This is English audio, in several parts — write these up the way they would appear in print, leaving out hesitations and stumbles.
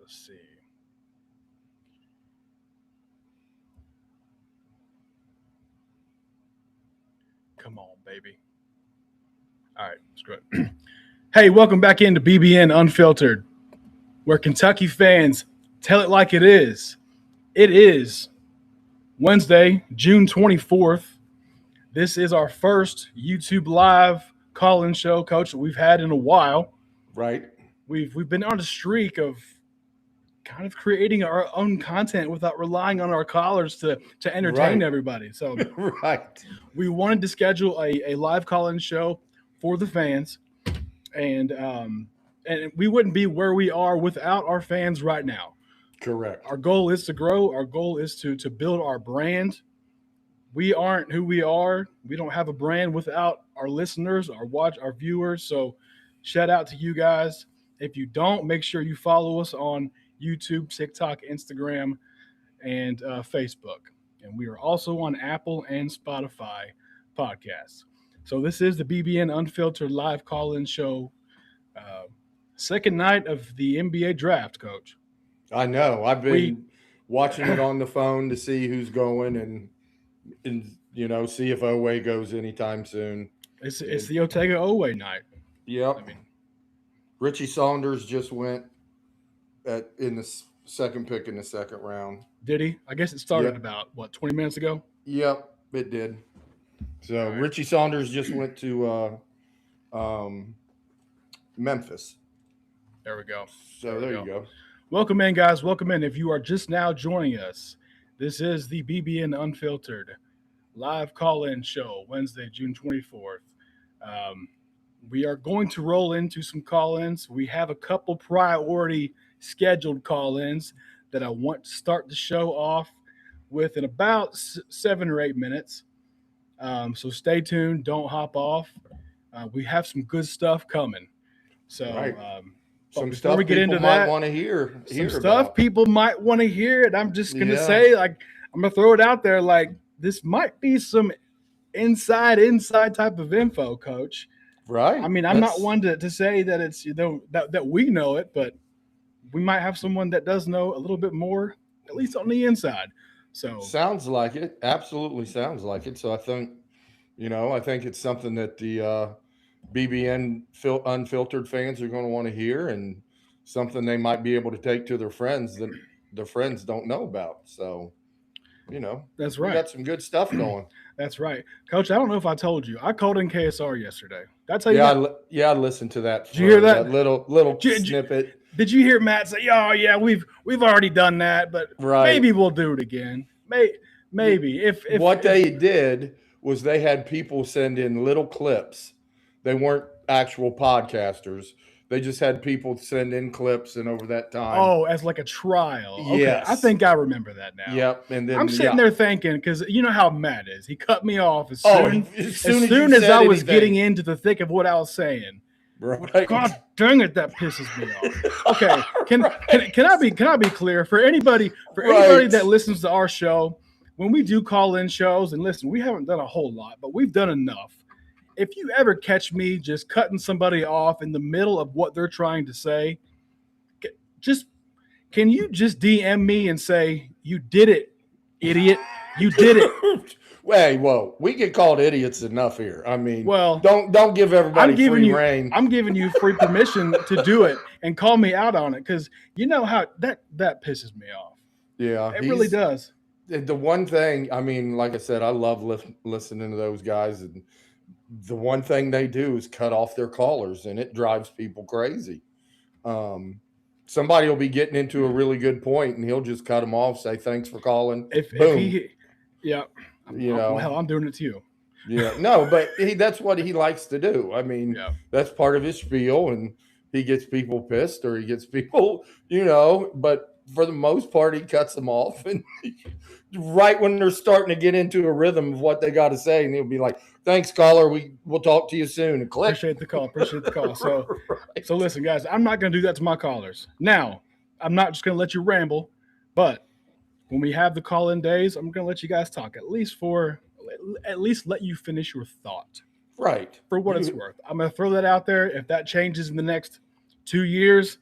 Let's see. Come on, baby. All right, screw it. Hey, welcome back into BBN Unfiltered, where Kentucky fans tell it like it is. It is Wednesday, June 24th. This is our first YouTube live call-in show, Coach, that we've had in a while. Right. We've been on a streak of kind of creating our own content without relying on our callers to entertain Right. everybody. So Right. we wanted to schedule a live call-in show for the fans, and we wouldn't be where we are without our fans right now. Correct. Our goal is to grow. Our goal is to build our brand. We aren't who we are. We don't have a brand without our listeners, our viewers. So shout out to you guys. If you don't, make sure you follow us on YouTube, TikTok, Instagram, and Facebook. And we are also on Apple and Spotify podcasts. So this is the BBN Unfiltered live call-in show. Second night of the NBA draft, Coach. I know. I've been We watching it on the phone to see who's going and see if Oway goes anytime soon. it's the Otega Oweh night. Yep. I mean, Richie Saunders just went in the second pick in the second round. did he? I guess it started Yep. about 20 minutes ago. Yep, it did. So All right. Richie Saunders just went to Memphis. There we go. So there you go. Welcome in, guys. Welcome in. If you are just now joining us, this is the BBN Unfiltered live call-in show, Wednesday, June 24th. We are going to roll into some call-ins. We have a couple priority scheduled call-ins that I want to start the show off with in about 7 or 8 minutes. So stay tuned. Don't hop off. We have some good stuff coming. So Right. but Some before stuff we get people into might that, want to hear some stuff about. people might want to hear it. I'm just gonna Yeah. say, I'm gonna throw it out there. This might be some inside type of info, Coach. Right. I mean, I'm not one to say that it's that we know it, but we might have someone that does know a little bit more, at least on the inside. So Sounds like it. Absolutely sounds like it. So I think it's something that the BBN Unfiltered fans are going to want to hear, and something they might be able to take to their friends that their friends don't know about. So, that's we right. got some good stuff going. That's right, Coach. I don't know if I told you, I called in KSR yesterday. Did I tell you Yeah, that? I listened to that. Did you hear that? little Did you- snippet? Did you hear Matt say, "Oh yeah, we've already done that, but Right. maybe we'll do it again." Maybe if What they did was they had people send in little clips. They weren't actual podcasters. They just had people send in clips, and over that time, as like a trial. Okay, Yes. I think I remember that now. yep. And then I'm sitting there thinking, because you know how Matt is. He cut me off as Oh, soon as as you said I was anything. getting into the thick of what I was saying. Right. God dang it, that pisses me off. Okay, can I be clear for anybody Right. that listens to our show? When we do call-in shows, and listen, we haven't done a whole lot, but we've done enough. If you ever catch me just cutting somebody off in the middle of what they're trying to say, can you just DM me and say, "You did it, idiot. You did it." Hey, whoa, we get called idiots enough here. I mean, Well, don't give everybody free reign. I'm giving you free permission to do it and call me out on it, because you know how that pisses me off. Yeah, It really does. The one thing, I mean, like I said, I love listening to those guys, and the one thing they do is cut off their callers, and it drives people crazy. Somebody will be getting into a really good point, and he'll just cut them off, say thanks for calling. Boom. Hell, I'm doing it to you. Yeah, no, but that's what he likes to do. I mean, Yeah. that's part of his spiel, and he gets people pissed, or he gets people, but for the most part, he cuts them off, and right when they're starting to get into a rhythm of what they got to say, and he'll be like, "Thanks, caller. We'll talk to you soon." And click. Appreciate the call. So, Right. so listen, guys, I'm not going to do that to my callers. Now, I'm not just going to let you ramble, but when we have the call-in days, I'm going to let you guys talk at least let you finish your thought. Right. For what it's worth. I'm going to throw that out there. If that changes in the next 2 years,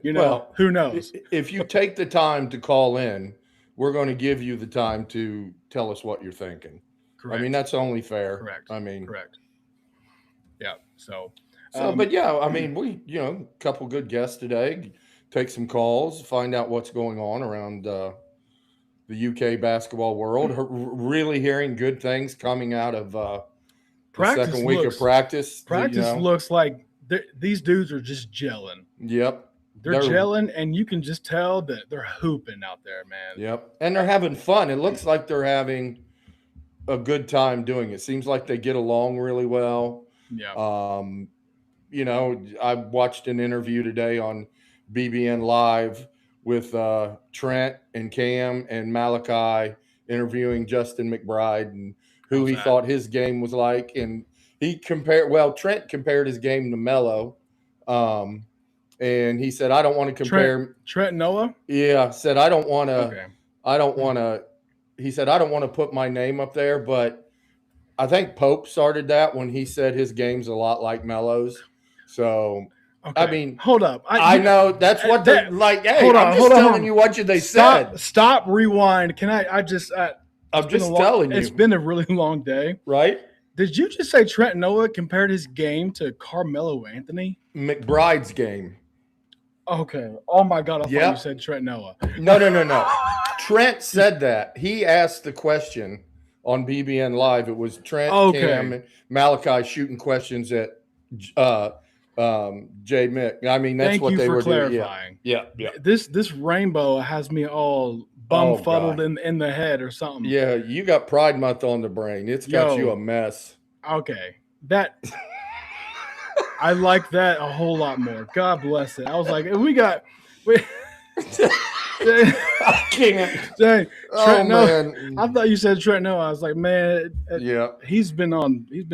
Well, who knows? if you take the time to call in, we're going to give you the time to tell us what you're thinking. Correct. I mean, that's only fair. Correct. I mean, Correct. Yeah. So, but yeah, I mean, we, a couple good guests today. Take some calls, find out what's going on around the UK basketball world. Really hearing good things coming out of the second week of practice. Practice looks like these dudes are just gelling. Yep. They're gelling, and you can just tell that they're hooping out there, man. Yep. And they're having fun. It looks like they're having a good time doing it. Seems like they get along really well. Yeah. I watched an interview today on BBN Live with Trent and Cam and Malachi interviewing Justin McBride and who he thought his game was like. And Trent compared his game to Melo. And he said, I don't want to compare Trent Noah. Yeah. Said, I don't want to, he said, I don't want to put my name up there, but I think Pope started that when he said his game's a lot like Melo's. So, okay. I mean, hold up. I know that's what they're like. Hey, I'm just telling you what they said. Stop, rewind. Can I'm just telling you. It's been a really long day. Right? Did you just say Trent Noah compared his game to Carmelo Anthony? McBride's game. Okay. Oh, my God. I thought you said Trent Noah. No. Trent said that. He asked the question on BBN Live. It was Trent, Cam, and Malachi shooting questions at J. Mick. I mean, that's what they were clarifying. Doing. Yeah. This rainbow has me all bumfuddled in the head or something. Yeah, you got Pride Month on the brain. It's got you a mess. Okay. I like that a whole lot more. God bless it. I was like, I can't. Dang, Trent man. I thought you said Trent Noah. I was like, man, he's been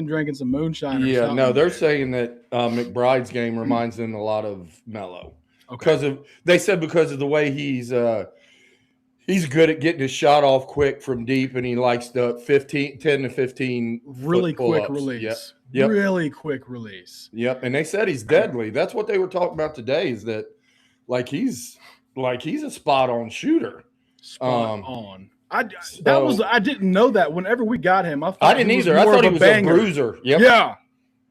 drinking some moonshine. Yeah, no, they're saying that McBride's game reminds them a lot of Melo. Okay. Because of the way he's good at getting his shot off quick from deep, and he likes the 10 to 15 really quick release. Yep. Really quick release. Yep. And they said he's deadly. That's what they were talking about today, is that he's a spot on shooter. Spot on. I didn't know that. Whenever we got him, I didn't either. I thought he was a bruiser. Yep. Yeah.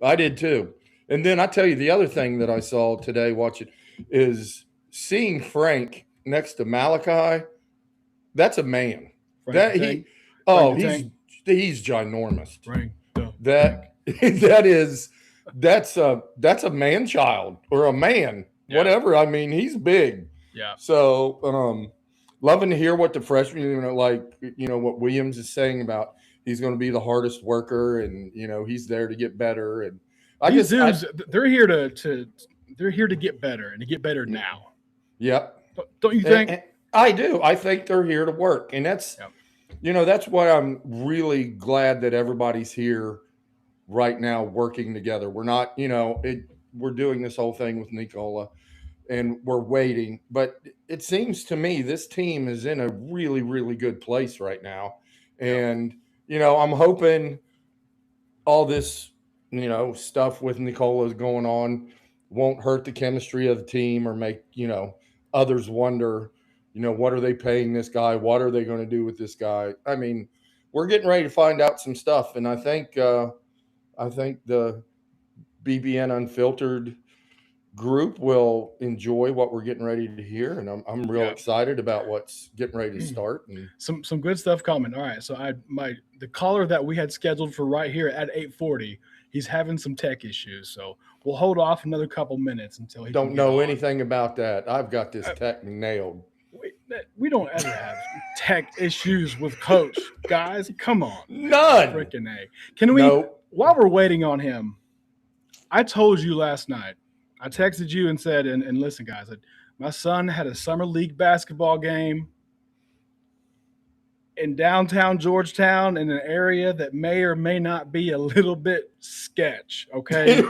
I did too. And then I tell you, the other thing that I saw today watching is seeing Frank next to Malachi. That's a man. He's ginormous. Frank. That's a man child or a man, whatever. I mean, he's big. Yeah. So, loving to hear what the freshmen, what Williams is saying about he's going to be the hardest worker, and he's there to get better. And they're here to get better and to get better now. Yep. Don't you think? And I do. I think they're here to work, and that's that's why I'm really glad that everybody's here right now working together. We're not, we're doing this whole thing with Nicola, and we're waiting. But it seems to me this team is in a really, really good place right now. And, I'm hoping all this, stuff with Nicola's going on won't hurt the chemistry of the team or make, others wonder, what are they paying this guy? What are they going to do with this guy? I mean, we're getting ready to find out some stuff. And I think the BBN Unfiltered group will enjoy what we're getting ready to hear, and I'm real excited about what's getting ready to start. And some good stuff coming. All right, so the caller that we had scheduled for right here at 8:40, he's having some tech issues, so we'll hold off another couple minutes until he don't know anything about that. I've got this tech nailed. We don't ever have tech issues with Coach, guys. Come on, none. Freaking A. Can we? Nope. While we're waiting on him, I told you last night. I texted you and said, and listen, guys, my son had a summer league basketball game in downtown Georgetown in an area that may or may not be a little bit sketch. Okay.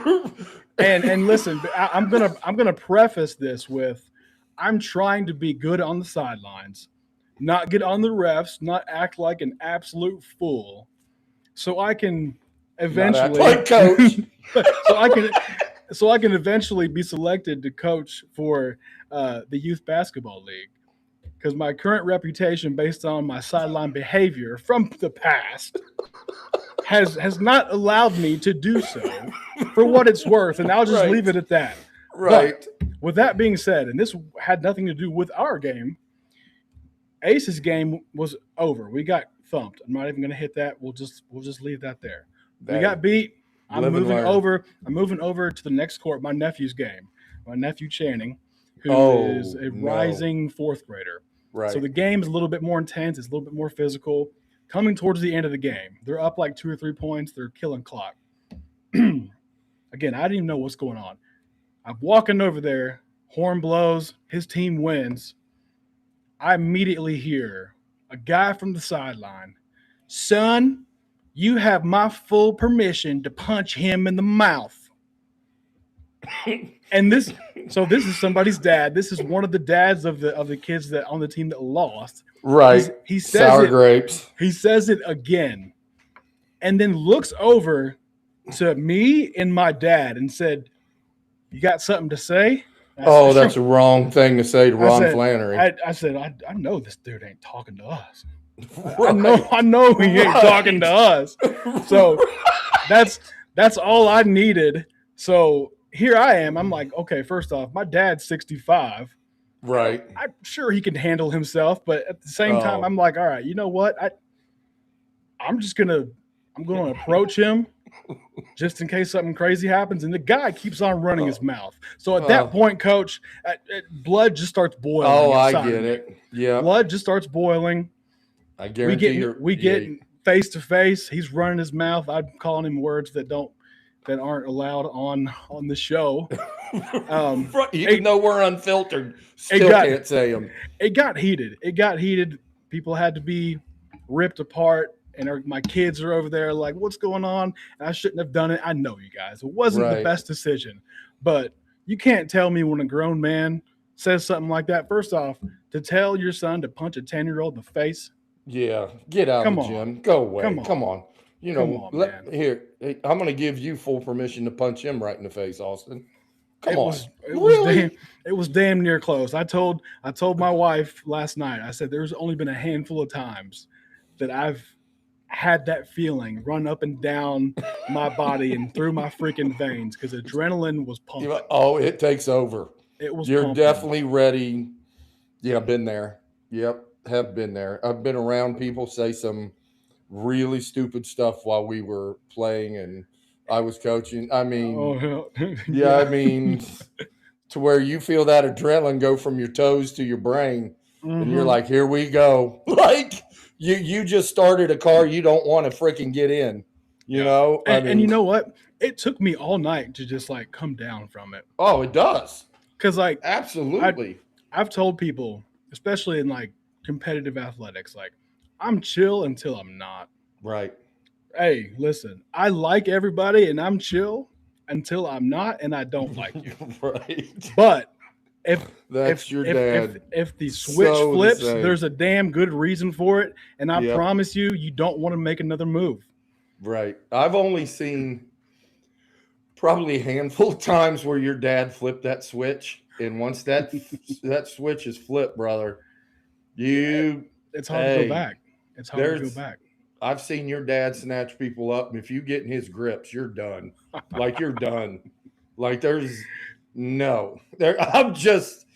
and listen, I'm gonna preface this with, I'm trying to be good on the sidelines, not get on the refs, not act like an absolute fool, so I can eventually like Coach. so I can eventually be selected to coach for the youth basketball league. Because my current reputation, based on my sideline behavior from the past, has not allowed me to do so. For what it's worth, and I'll just leave Right. it at that. But Right. with that being said, and this had nothing to do with our game, Ace's game was over. We got thumped. I'm not even going to hit that. We'll just leave that there. We Hey, got beat. I'm live and moving learn. over. I'm moving over to the next court. My nephew's game. My nephew Channing, who is Oh a no. rising fourth grader. So Right. the game is a little bit more intense. It's a little bit more physical. Coming towards the end of the game, they're up like 2 or 3 points. They're killing clock. Again, I didn't even know what's going on. I'm walking over there. Horn blows. His team wins. I immediately hear a guy from the sideline, son, you have my full permission to punch him in the mouth. And this is somebody's dad. This is one of the dads of the kids that on the team that lost. Right. He says Sour it. grapes. He says it again, and then looks over to me and my dad and said, "You got something to say?" I Oh, that's said, the wrong thing to say to I Ron said, Flannery. I know this dude ain't talking to us. Right. I know he ain't talking to Right. us. So that's that's all I needed. So here I am. I'm like, okay, first off, my dad's 65. Right. I'm sure he can handle himself, but at the same time, Oh. I'm like, all right, you know what? I'm just gonna I'm gonna approach him just in case something crazy happens. And the guy keeps on running his Oh. mouth. So at that Oh. point, coach, blood just starts Oh, boiling I inside of get me. it. Yep. Blood just starts boiling. I We guarantee get you're. we Yeah. get face to face. He's running his mouth. I'm calling him words that aren't allowed on the show. Even It though we're unfiltered, it still got can't say them. it got heated. It got heated. People had to be ripped apart. And my kids are over there like, what's going on? And I shouldn't have done it. I know you guys. It wasn't the Right. best decision. But you can't tell me when a grown man says something like that. First off, to tell your son to punch a 10-year-old in the face, Yeah. Get out of come the on. gym. Go away. Come Come on. on. Come on, Let man. here. Hey, I'm going to give you full permission to punch him right in the face, Austin. Come It on. was it was damn Really? it was damn near close. I told my wife last night. I said there's only been a handful of times that I've had that feeling run up and down my body and through my freaking veins because adrenaline was pumping. Oh, it takes over. It was You're pumping. definitely ready. Yeah, been there. Yep, have been there. I've been around people say some really stupid stuff while we were playing and I was coaching. I mean, Oh hell, yeah, I yeah. mean, to where you feel that adrenaline go from your toes to your brain, and you're hmm like, "Here we go!" Like you just started a car you don't want to freaking get in. You Yeah. know, I And you mean, know what? It took me all night to just like come down from it oh, it does because like I absolutely I've told people, especially in like competitive athletics, like I'm chill until I'm not. right, Hey, listen, I like everybody and I'm chill until I'm not and I don't like you. right. But if That's your dad. if the switch So the flips, same. there's a damn good reason for it, and I Yep, promise you, you don't want to make another move. right. I've only seen probably a handful of times where your dad flipped that switch, and once that switch is flipped, brother, Yeah, you it's hard to go hey, back. It's hard to go there's back. I've seen your dad snatch people up, and if you get in his grips, you're done. Like you're done. Like there's no there. I'm just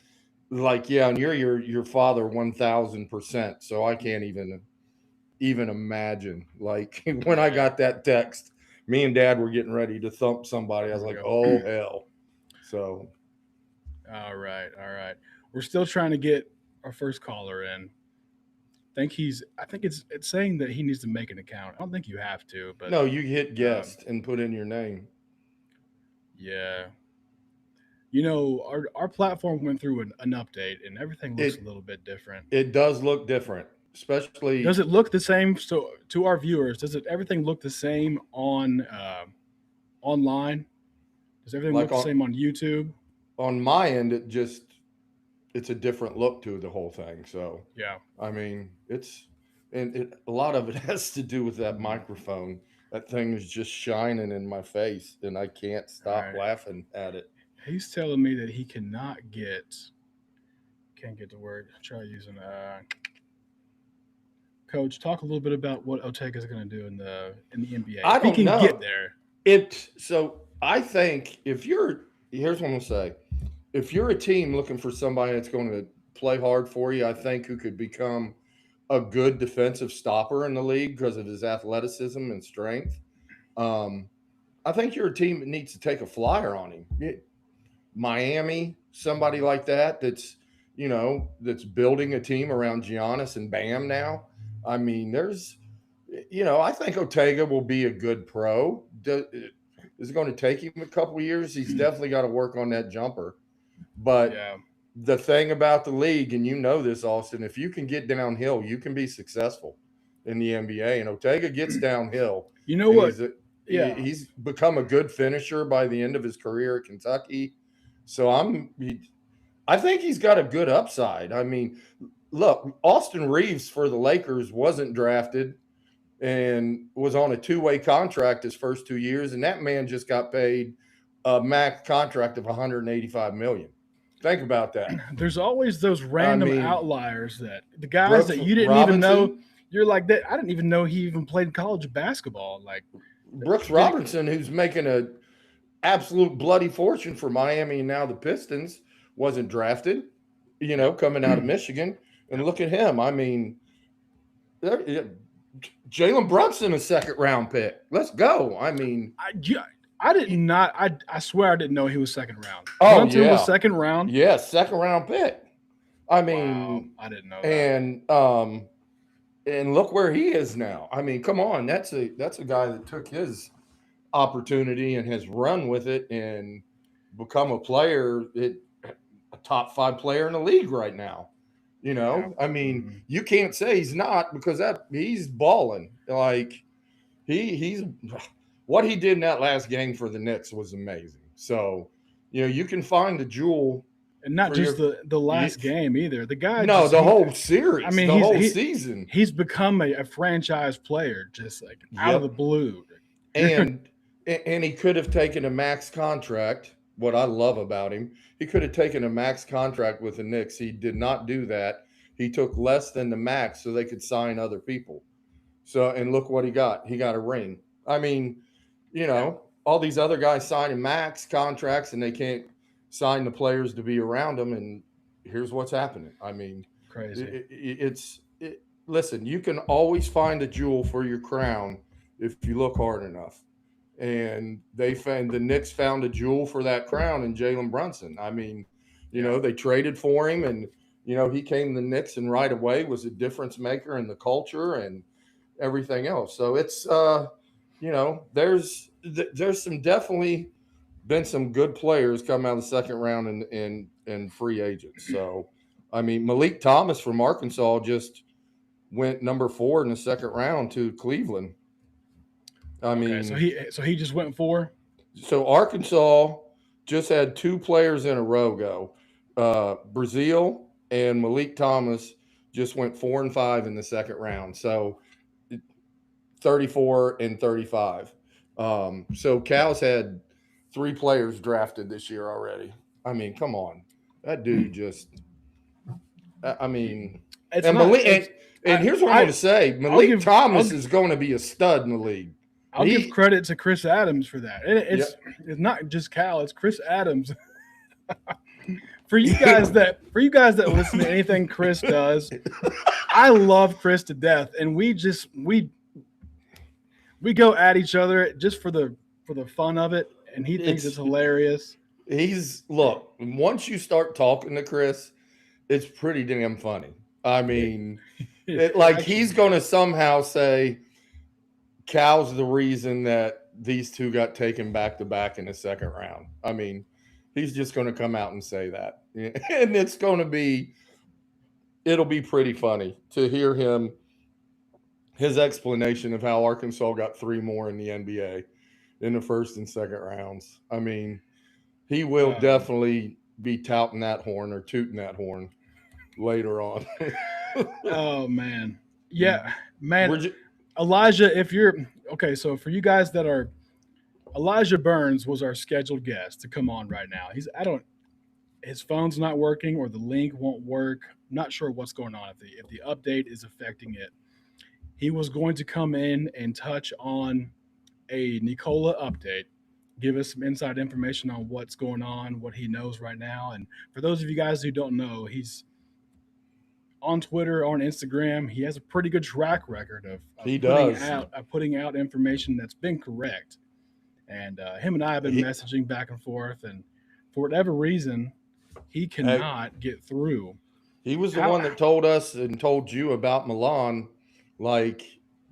like yeah, and you're your father 1,000%. So I can't even imagine. Like when I Yeah, got that text, me and Dad were getting ready to thump somebody. I was here we like, go. oh hell. So All right, all right. We're still trying to get our first caller in. I think it's saying that he needs to make an account. I don't think you have to, but no, you hit um, guest and put in your name. yeah. You know, our platform went through an update, and everything looks a It little bit different. it does look different, especially Does it look the same? So to our viewers, does it everything look the same on online? Does everything like look the same on YouTube? on my end. It's a different look to the whole thing. So Yeah. I mean, it's and a lot of it has to do with that microphone. That thing is just shining in my face, and I can't All stop right. laughing at it. He's telling me that he cannot get, can't get the word. Try using coach. Talk a little bit about what Ortega's going to do in the NBA I if he don't can get know. there. So I think if you're, here's what I'm gonna say. If you're a team looking for somebody that's going to play hard for you, I think who could become a good defensive stopper in the league because of his athleticism and strength. Um, I think you're a team that needs to take a flyer on him. Miami, somebody Mhm. like that. That's building a team around Giannis and Bam now. I mean, I think Ortega will be a good pro. Is it going to take him a couple of years? He's definitely got to work on that jumper. But Yeah. the thing about the league, and you know this, Austin, if you can get downhill, you can be successful in the NBA. And Ortega gets downhill, You know and what? Yeah. he's become a good finisher by the end of his career at Kentucky. So I think he's got a good upside. I mean, look, Austin Reeves for the Lakers wasn't drafted and was on a two-way contract his first 2 years, and that man just got paid a max contract of 185 million. Think about that. There's always those I random mean, outliers that the guys Brooks that you didn't even know. Robinson, You're like that. I didn't even know he even played college basketball. Like, Brooks did it, Robinson, who's making a absolute bloody fortune for Miami and now the Pistons, wasn't drafted. yep. Coming out of Michigan, and Yep. look at him. I mean, Jalen Brunson, a second round pick. Let's go. I mean, Yeah, I did not. I swear I didn't know he was second round. oh Brunson was yeah, second round. yeah, second round pick. I Wow, mean, I didn't know that. and look where he is now. I mean, come on, that's a guy that took his opportunity and has run with it and become a player, a top five player in the league right now. Yeah. I mean, Hmm. you can't say he's not because that he's balling. Like he's what he did in that last game for the Knicks was amazing. So, you can find the jewel And not for just your the last game either. The guy no, just the he. whole I series, mean, the whole season. he's become a franchise player just like out of the Yep. blue. You're And he could have taken a max contract. What I love about him, he could have taken a max contract with the Knicks. He did not do that. He took less than the max so they could sign other people. So, and look what he got. He got a ring. I mean, yeah, all these other guys signing max contracts and they can't sign the players to be around them. And here's what's happening. I mean, crazy. listen, you can always find a jewel for your crown if you look hard enough. And the Knicks found a jewel for that crown in Jalen Brunson. I mean, Yeah. they traded for him, and he came to the Knicks and right away was a difference maker in the culture and everything else. So it's there's some definitely been some good players come out of the second round and free agents. So I mean, Malik Thomas from Arkansas just went number 4 in the second round to Cleveland. I Okay, mean, so he just went for. so Arkansas just had two players in a row go. Brazil and Malik Thomas just went 4 and 5 in the second round. So 34 and 35. So Cal's had 3 players drafted this year already. I mean, come on, that dude just. I mean, It's and not. Malik, It's and here's what I'm going I to say: I'll Malik give Thomas is going to be a stud in the league. I'll give He, credit to Chris Adams for that. yeah, It's not just Cal. It's Chris Adams. For you guys that listen to anything Chris does, I love Chris to death, and we go at each other just for the fun of it, and he thinks it's it's hilarious. he's look. Once you start talking to Chris, it's pretty damn funny. I It, mean, it like actually he's going to somehow say Cal's the reason that these two got taken back to back in the second round. I mean, he's just going to come out and say that, and it'll be pretty funny to hear his explanation of how Arkansas got 3 more in the NBA in the first and second rounds. I mean, he will um, definitely be touting that horn or tooting that horn later on. oh man, yeah, man. We're just, Elijah, if you're okay, so for you guys that are, Elijah Burns was our scheduled guest to come on right now. I don't, his phone's not working or the link won't work. I'm not sure what's going on if the update is affecting it. He was going to come in and touch on a Nicola update, give us some inside information on what's going on, what he knows right now. And for those of you guys who don't know, he's on Twitter, on Instagram. He has a pretty good track record He does. of putting out information that's been correct. And him and I have been He messaging back and forth, and for whatever reason, he hey, cannot get through. he was the How? one that told us and told you about Milan, like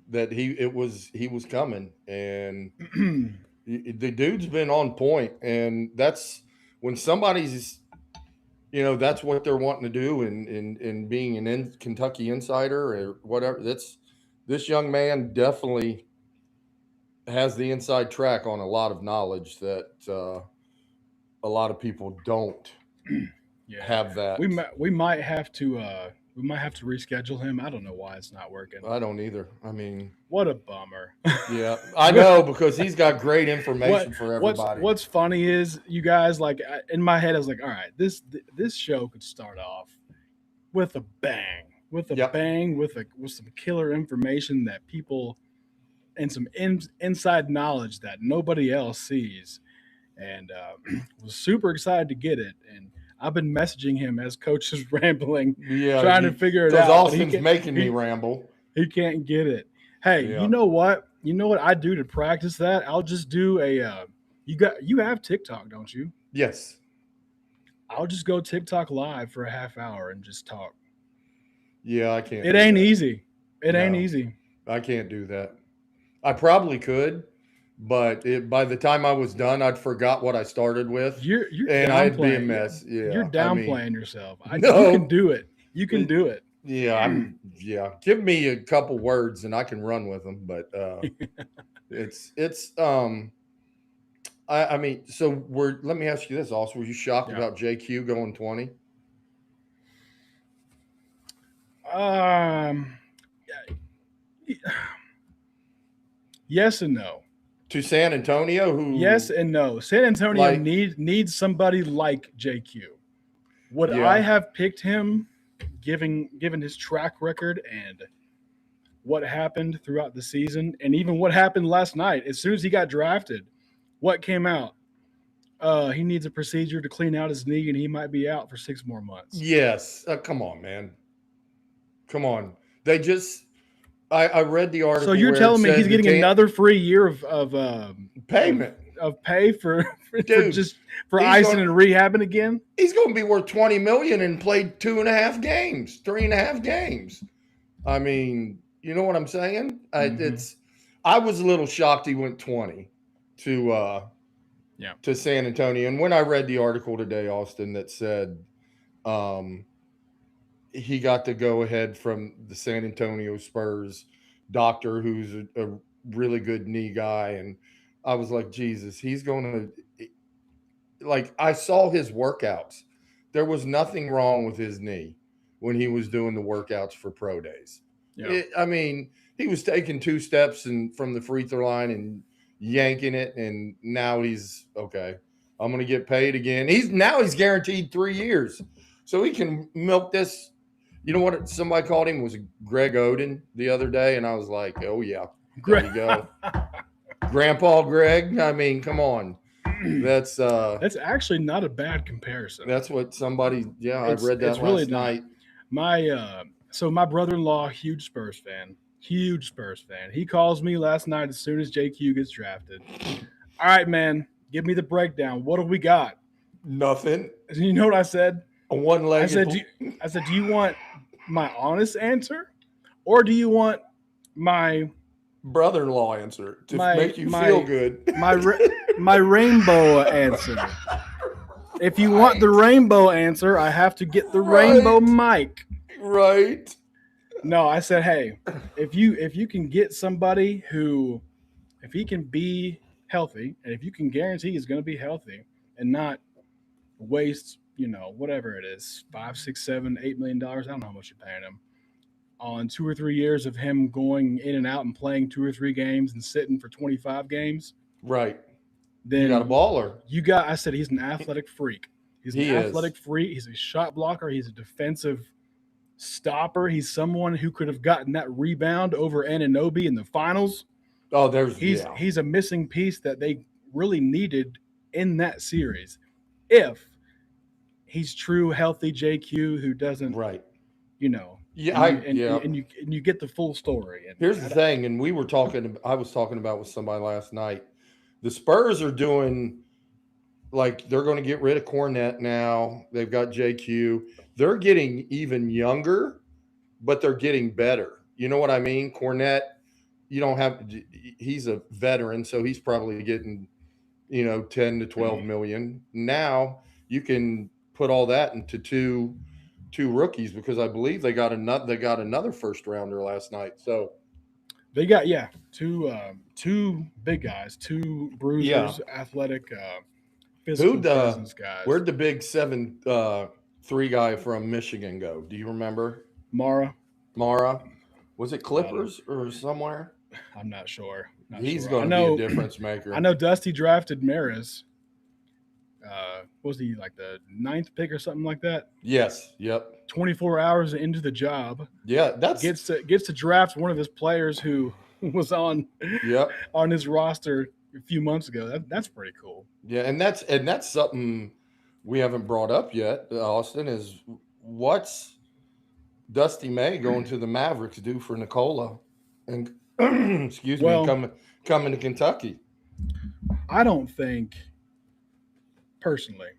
that he was coming, and the dude's been on point, and that's when somebody's that's what they're wanting to do, and being Kentucky insider or whatever. That's this young man definitely has the inside track on a lot of knowledge that a lot of people don't Yeah, have that. we might have to reschedule him. I don't know why it's not working. I don't either. I mean, What a bummer. yeah, I know because he's got great what information for everybody. what's funny is you guys like in my head I was like, all right, this show could start off with a bang, Yep. with some killer information that people and some inside knowledge that nobody else sees, and was super excited to get it. And I've been messaging him as coach is rambling, Yeah, trying to figure it because out, but Austin's making me he ramble. he can't get it. Hey, Yeah. you know what? You know what I do to practice that? I'll just do a. You have TikTok, don't you? Yes. I'll just go TikTok live for a half hour and just talk. Yeah, I can't It do ain't that. easy. It ain't No, easy. I can't do that. I probably could, but by the time I was done, I'd forgot what I started with, You're and I'd be a downplaying. mess. You're Yeah, I mean, downplaying yourself. You can no, do it. You can do it. yeah, yeah. Give me a couple words and I can run with them, but it's. I mean, so we're. Let me ask you this. Also, were you shocked Yeah. about JQ going 20 Um. Yes and no. to San Antonio? Yes Who and no. San Antonio like? needs somebody like JQ. Would I Yeah, have picked him, given his track record and what happened throughout the season, and even what happened last night? As soon as he got drafted, what came out? He needs a procedure to clean out his knee, and he might be out for 6 more months. yes. Come on, man. Come on. They just. I read the So article you're where it telling me he's said the getting another free year of payment, of pay for dude. just for He's icing going. and rehabbing again? He's going to be worth 20 million and played 2.5 games, 3.5 games. I mean, you know what I'm saying? Mm-hmm. I was a little shocked he went 20 to Yeah. to San Antonio. And when I read the article today, Austin, that said um, he got to go ahead from the San Antonio Spurs doctor, who's a really good knee guy, and I was like, Jesus, he's going to. Like, I saw his workouts. There was nothing wrong with his knee when he was doing the workouts for pro days. Yeah. I mean, he was taking 2 steps and from the free throw line and yanking it, and now he's okay. I'm going to get paid again. He's guaranteed 3 years, so he can milk this. You know what? Somebody called him was Greg Oden the other day, and I was like, oh yeah, there you go, Grandpa Greg. I mean, come on. That's That's actually not a bad comparison. that's what somebody. Yeah, I read that It's really last not. night. My brother-in-law, huge Spurs fan. Huge Spurs fan. He calls me last night as soon as JQ gets drafted. All right, man, give me the breakdown. What do we got? Nothing. You know what I said? A I one-legged said, do you want my honest answer, or do you want my brother-in-law answer to my make you feel good. my rainbow answer? If you want the rainbow answer, I have to get the rainbow mic. Right. No, I said, hey, if you can get somebody who, if he can be healthy, and if you can guarantee he's going to be healthy and not waste, whatever it is, $5, $6, $7, $8 million. I don't know how much you're paying him. on 2 or 3 years of him going in and out and playing 2 or 3 games and sitting for 25 games, Right. You got a then baller. I said he's an athletic freak. He's an He is. athletic freak. He's a shot blocker. He's a defensive stopper. He's someone who could have gotten that rebound over Anunoby in the finals. Oh, there's He's a missing piece that they really needed in that series. If he's true, healthy JQ who doesn't, right. you know, Yeah, and you get the full story. And Here's the thing, and I was talking about with somebody last night. The Spurs are doing like they're going to get rid of Cornette now. They've got JQ. They're getting even younger, but they're getting better. You know what I mean? Cornette, you don't have. He's a veteran, so he's probably getting 10 to 12 million. Now you can put all that into two rookies because I believe they got another first rounder last night. So they got two big guys, two bruisers, athletic, physical presence guys. Where'd the big 7'3" guy from Michigan go? Do you remember? Mara. Was it Clippers or somewhere? I'm not sure. He's going to be a difference maker. I know Dusty drafted Maris. Was he like the 9th pick or something like that? Yes. Yep. 24 hours into the job. Yeah, gets to draft one of his players who was on his roster a few months ago. That's pretty cool. Yeah, and that's something we haven't brought up yet, Austin, is what's Dusty May going to the Mavericks do for Nikola and excuse me, coming to Kentucky? I don't think personally.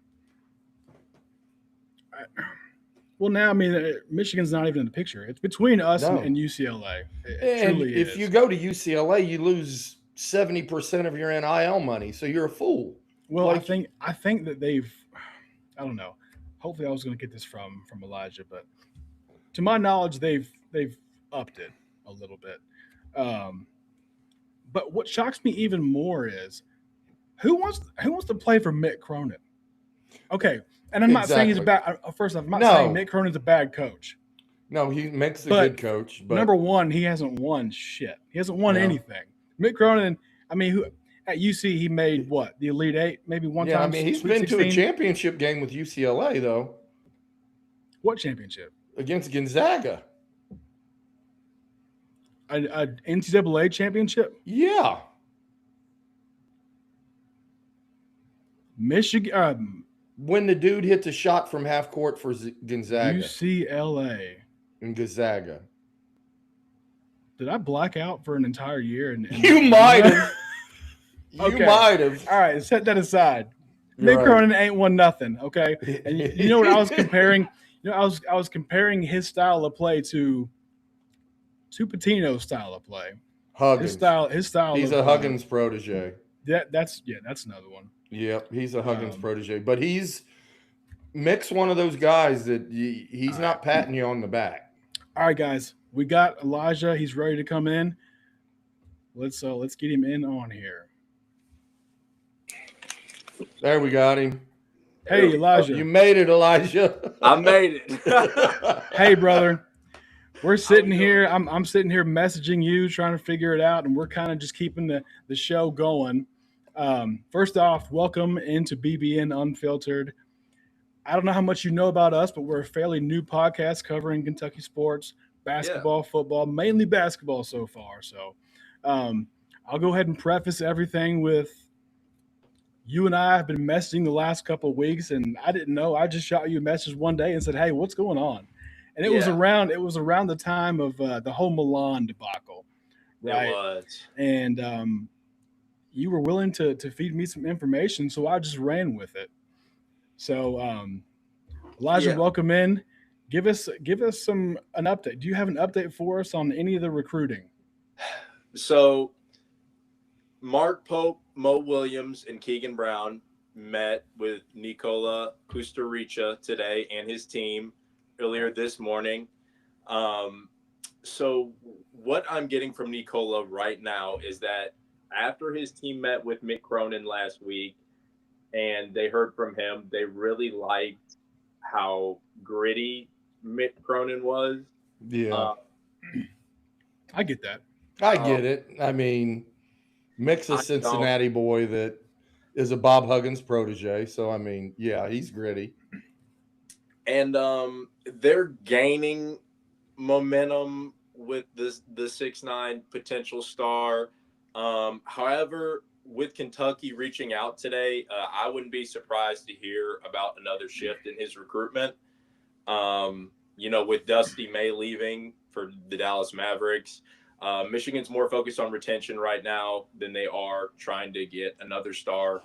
Now, I mean, Michigan's not even in the picture. It's between us and UCLA. And if you go to UCLA, you lose 70% of your NIL money, so you're a fool. Well, I think that they've, I don't know. Hopefully, I was going to get this from Elijah, but to my knowledge, they've upped it a little bit. But what shocks me even more is who wants to play for Mick Cronin? Okay, and I'm not saying he's a bad. First off, I'm not saying Mick Cronin's a bad coach. No, Mick's a good coach. But number one, he hasn't won shit. He hasn't won anything. Mick Cronin, I mean, who at UC he made what, the Elite Eight, maybe one time. Yeah, I mean he's been 16? To a championship game with UCLA though. What championship? Against Gonzaga. A NCAA championship? Yeah. Michigan. When the dude hits a shot from half court for Gonzaga. UCLA. And Gonzaga. Did I black out for an entire year? You might have. You might have. All right, set that aside. Mick Cronin ain't won nothing, okay? And you know what I was comparing? I was comparing his style of play to Pitino's style of play. Huggins. His style. He's a Huggins protege. That's another one. Yep, he's a Huggins protege, but Mick's one of those guys that he's not patting you on the back. All right, guys, we got Elijah. He's ready to come in. Let's get him in on here. There we got him. Hey, Elijah. You made it, Elijah. I made it. Hey, brother. We're sitting here. I'm sitting here messaging you, trying to figure it out, and we're kind of just keeping the show going. First off, welcome into BBN Unfiltered. I don't know how much you know about us, but we're a fairly new podcast covering Kentucky sports, basketball, football, mainly basketball so far. So I'll go ahead and preface everything with you and I have been messaging the last couple of weeks, and I didn't know. I just shot you a message one day and said, "Hey, what's going on?" And it was around the time of the whole Milan debacle, right? It was. And you were willing to feed me some information, so I just ran with it. So, Elijah, welcome in. Give us an update. Do you have an update for us on any of the recruiting? So, Mark Pope, Mo Williams, and Keegan Brown met with Nikola Kusturica today and his team earlier this morning. So what I'm getting from Nikola right now is that after his team met with Mick Cronin last week and they heard from him, they really liked how gritty Mick Cronin was. Yeah. I get that. I get it. I mean, mix a Cincinnati boy that is a Bob Huggins protege. So, I mean, yeah, he's gritty. And they're gaining momentum with the 6'9" potential star. However, with Kentucky reaching out today, I wouldn't be surprised to hear about another shift in his recruitment. With Dusty May leaving for the Dallas Mavericks, Michigan's more focused on retention right now than they are trying to get another star.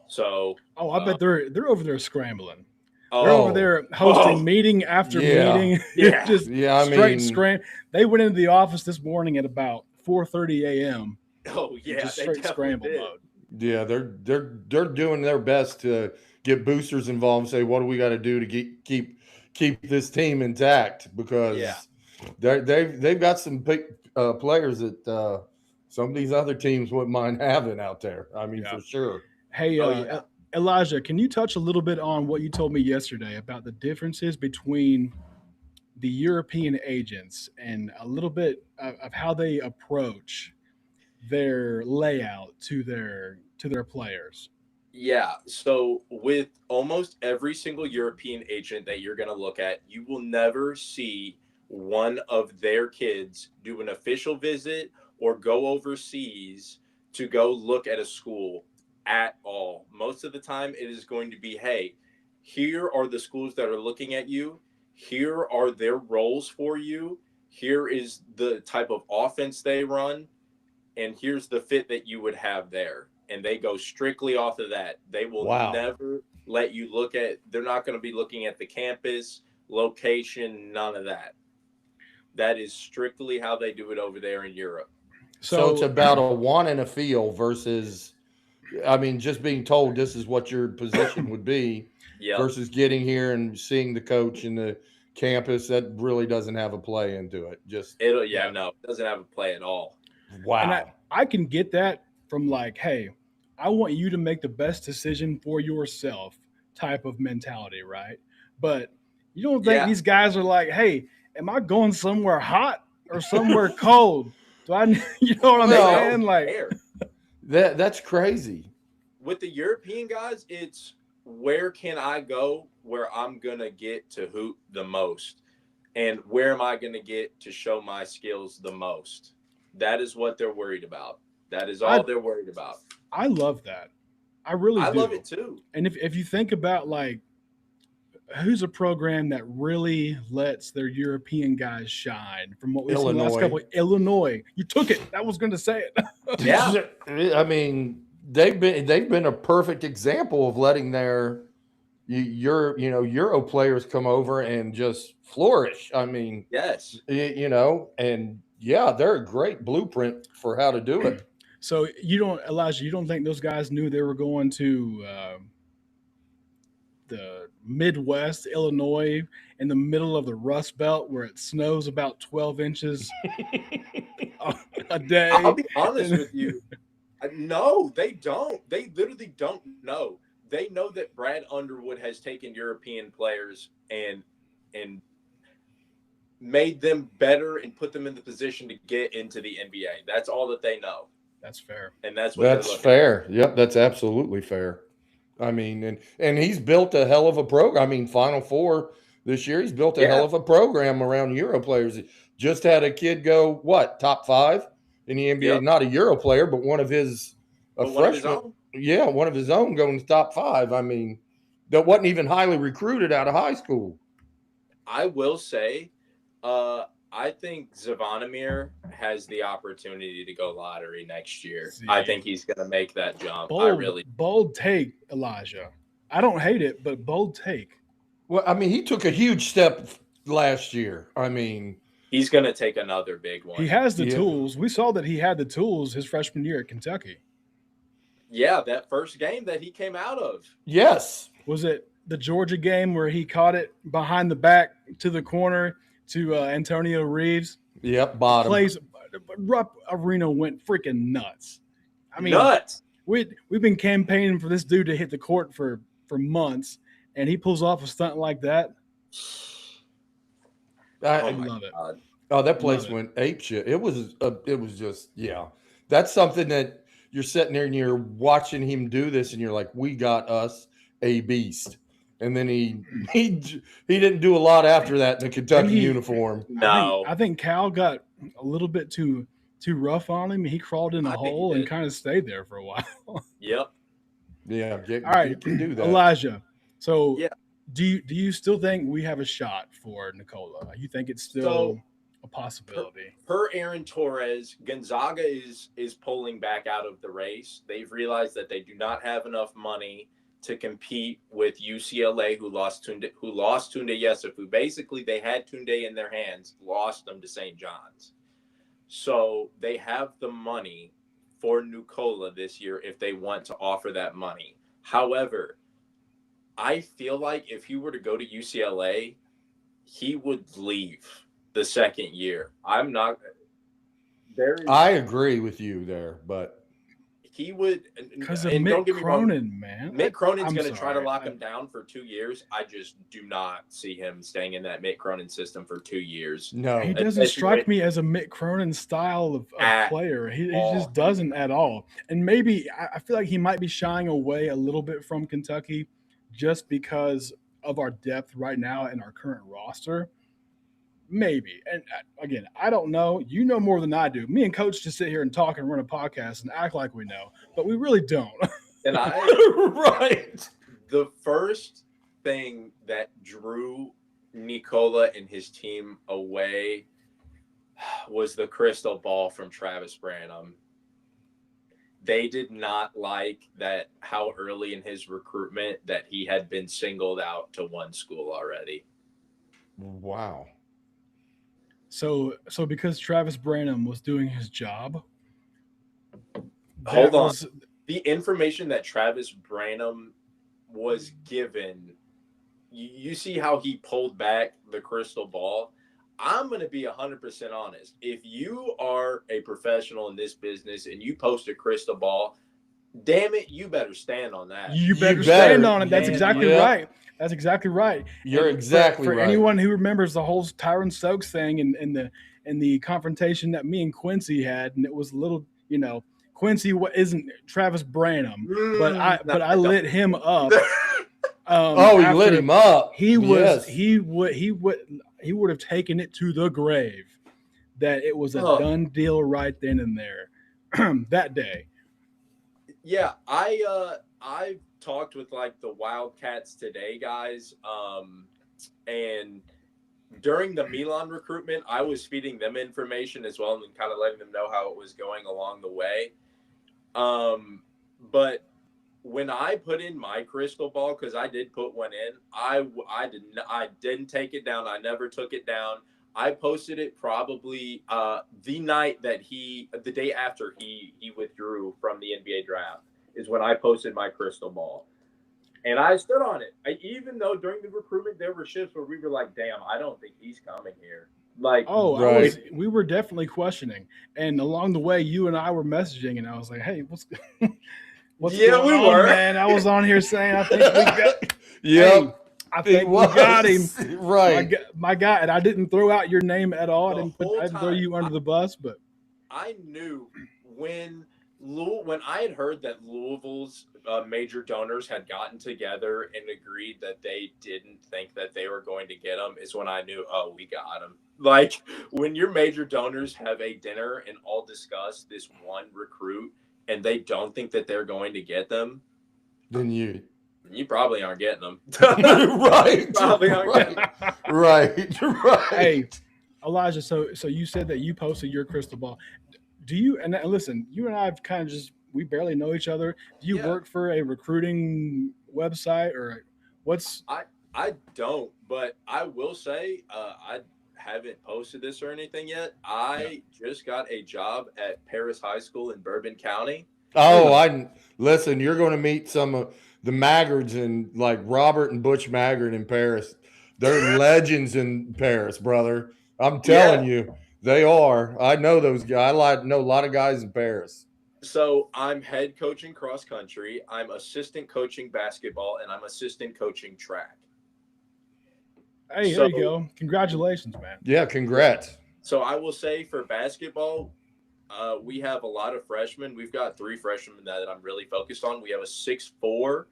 So, I bet they're over there scrambling. They're over there hosting meeting after meeting. Yeah. Just straight scram. They went into the office this morning at about 4:30 a.m. Oh yeah, just straight scramble mode. Yeah, they're doing their best to get boosters involved and say, what do we got to do to keep this team intact? Because they've got some big players that some of these other teams wouldn't mind having out there. I mean, for sure. Hey, Elijah, can you touch a little bit on what you told me yesterday about the differences between the European agents and a little bit of how they approach their layout to their players? Yeah. So with almost every single European agent that you're going to look at, you will never see one of their kids do an official visit or go overseas to go look at a school at all. Most of the time it is going to be, hey, here are the schools that are looking at you. Here are their roles for you. Here is the type of offense they run. And here's the fit that you would have there. And they go strictly off of that. They will never let you look at, they're not going to be looking at the campus, location, none of that. That is strictly how they do it over there in Europe. So it's about a want and a feel versus, I mean, just being told this is what your position would be versus getting here and seeing the coach and the campus. That really doesn't have a play into it. No, it doesn't have a play at all. Wow. And I can get that from like, hey, I want you to make the best decision for yourself type of mentality, right? But you don't think these guys are like, hey, am I going somewhere hot or somewhere cold? Do I, you know what I'm saying? Like that's crazy. With the European guys, it's where can I go where I'm going to get to hoop the most? And where am I going to get to show my skills the most? That is what they're worried about. That is all they're worried about. I love that. I really do. I love it too. And if you think about like who's a program that really lets their European guys shine from what we've seen the last couple of Illinois. You took it. I was going to say it. Yeah. I mean, they've been a perfect example of letting their Euro players come over and just flourish. I mean, yes. And they're a great blueprint for how to do it. So Elijah, you don't think those guys knew they were going to the Midwest, Illinois, in the middle of the Rust Belt where it snows about 12 inches a day? I'll be honest with you. No, they don't. They literally don't know. They know that Brad Underwood has taken European players and made them better and put them in the position to get into the NBA. That's all that they know. That's fair. And that's fair. Yep, that's absolutely fair. I mean, and he's built a hell of a program. I mean, Final Four this year, he's built a hell of a program around Euro players. Just had a kid go, top 5 in the NBA? Yep. Not a Euro player, but one of his freshman. One of his own going to top 5. I mean, that wasn't even highly recruited out of high school. I will say, I think Zvonimir has the opportunity to go lottery next year. I think he's going to make that jump. Bold take, Elijah. I don't hate it, but bold take. Well, I mean, he took a huge step last year. I mean, he's going to take another big one. He has the tools. We saw that he had the tools his freshman year at Kentucky. Yeah, that first game that he came out of. Yes. Was it the Georgia game where he caught it behind the back to the corner to Antonio Reeves? Yep, bottom. Rupp Arena went freaking nuts. I mean, nuts. We've been campaigning for this dude to hit the court for months, and he pulls off a stunt like that. I love it. Oh, that place Love it. went ape shit. It was just, yeah. That's something that you're sitting there and you're watching him do this, and you're like, we got us a beast. And then he didn't do a lot after that in the Didn't Kentucky he? uniform. No, I think Cal got a little bit too rough on him. He crawled in a I think he hole and did. kind of stayed there for a while. Yep. Yeah, All right, he can do that. Elijah. So Yeah. do you still think we have a shot for Nicola? You think it's still So a possibility? per Aaron Torres, Gonzaga is pulling back out of the race. They've realized that they do not have enough money to compete with UCLA, who lost Tunde Yesif, who basically they had Tunde in their hands, lost them to St. John's. So they have the money for Nicola this year if they want to offer that money. However, I feel like if he were to go to UCLA, he would leave the second year. I'm not there. I agree with you there, but He would, Because of and don't Mick get me wrong, Cronin, man. Mick Cronin's I'm going to try to sorry. lock him down for 2 years. I just do not see him staying in that Mick Cronin system for 2 years. no. He doesn't strike me as a Mick Cronin style of At player. He all. just doesn't at all. And maybe I feel like he might be shying away a little bit from Kentucky just because of our depth right now in our current roster. Maybe. And again, I don't know. You know more than I do. Me and Coach just sit here and talk and run a podcast and act like we know, but we really don't. And Right. the first thing that drew Nicola and his team away was the crystal ball from Travis Branham. They did not like that how early in his recruitment that he had been singled out to one school already. Wow. So because Travis Branham was doing his job. Hold on. The information that Travis Branham was given, you see how he pulled back the crystal ball. I'm going to be 100% honest. If you are a professional in this business and you post a crystal ball, damn it, you better stand on that. You better stand on it. That's exactly right. That's exactly right. You're exactly for right. anyone who remembers the whole Tyron Stokes thing and the confrontation that me and Quincy had, and it was a little, Quincy isn't Travis Branham, but I lit him up. You lit him up. He would have taken it to the grave that it was a done deal right then and there that day. Yeah, I talked with like the Wildcats today, guys, and during the Milan recruitment, I was feeding them information as well and kind of letting them know how it was going along the way. But when I put in my crystal ball, because I did put one in, I didn't take it down. I never took it down. I posted it probably the day after he withdrew from the NBA draft is when I posted my crystal ball. And I stood on it. Even though during the recruitment there were shifts where we were like, damn, I don't think he's coming here. Like, we were definitely questioning. And along the way, you and I were messaging, and I was like, hey, what's going on, man? I was on here saying, I think we got I think we got him. Right. My guy. And I didn't throw out your name at all. I didn't throw you under the bus, but I knew when I had heard that Louisville's major donors had gotten together and agreed that they didn't think that they were going to get him is when I knew, we got him. Like when your major donors have a dinner and all discuss this one recruit and they don't think that they're going to get them, then you probably aren't getting them. Right. Probably aren't getting them. Right. Hey, Elijah, so you said that you posted your crystal ball. Do you, and listen, you and I have kind of we barely know each other. Do you work for a recruiting website or what's? I don't, but I will say I haven't posted this or anything yet. I just got a job at Paris High School in Bourbon County. Oh, listen, you're going to meet some of the Maggards and like Robert and Butch Maggard in Paris. They're legends in Paris, brother. I'm telling you. They are. I know those guys. I know a lot of guys in Paris. So I'm head coaching cross country. I'm assistant coaching basketball, and I'm assistant coaching track. Hey, there you go. Congratulations, man. Yeah, congrats. So I will say for basketball, we have a lot of freshmen. We've got 3 freshmen that I'm really focused on. We have a 6'4"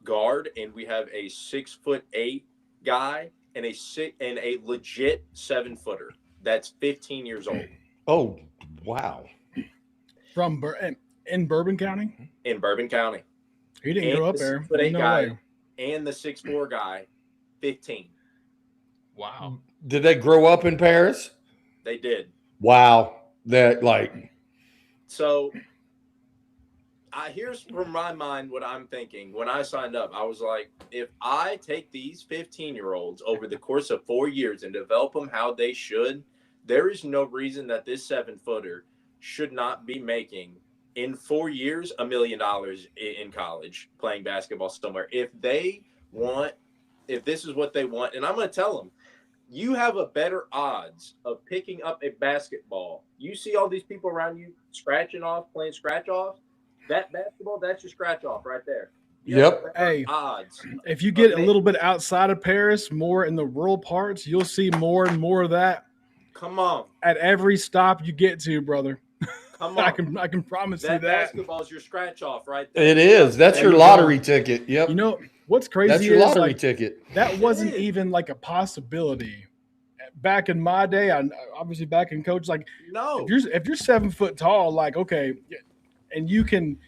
guard, and we have a 6'8" guy, and a legit 7-footer that's 15 years old Oh, wow. From in Bourbon County. in Bourbon County. He didn't And grow up the there. 6'8" Ain't no guy way. and the 6'4" guy, 15. Wow. Did they grow up in Paris? They did. Wow. That like So here's from my mind what I'm thinking. When I signed up, I was like, if I take these 15-year-olds over the course of 4 years and develop them how they should, there is no reason that this 7-footer should not be making in 4 years $1 million in college playing basketball somewhere. If this is what they want, and I'm going to tell them, you have a better odds of picking up a basketball. You see all these people around you scratching off, playing scratch off. That basketball, that's your scratch off right there. You have Yep. better Hey, odds. if you get a little bit outside of Paris, more in the rural parts, you'll see more and more of that Come on. at every stop you get to, brother. Come on. I can promise you that that. basketball is your scratch off right there. it is. That's There your you lottery go. ticket. Yep. You know what's crazy That's your is lottery like, ticket. that wasn't is. even like a possibility back in my day. I obviously back in coach, like No. if you're 7 foot tall, like okay, and you can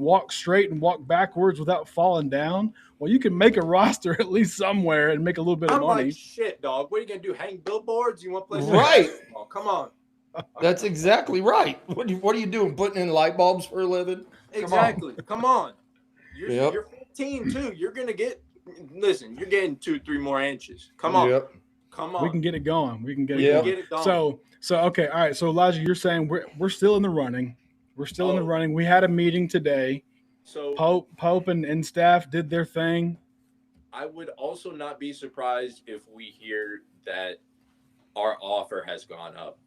walk straight and walk backwards without falling down. Well, you can make a roster at least somewhere and make a little bit of I'm money. like, shit, dog. What are you going to do? Hang billboards? You want to play some Right. basketball? Come on. That's exactly right. What are you doing? Putting in light bulbs for a living? Exactly. Come on. Yep. You're 15 too. You're going to get, listen, you're getting 2-3 more inches. Come on. Yep. Come on. We can get it going. We can get it Yeah. going. Get it going. So okay, all right. So Elijah, you're saying we're still in the running. We're still in the Oh. running. We had a meeting today. So Pope and staff did their thing. I would also not be surprised if we hear that our offer has gone up.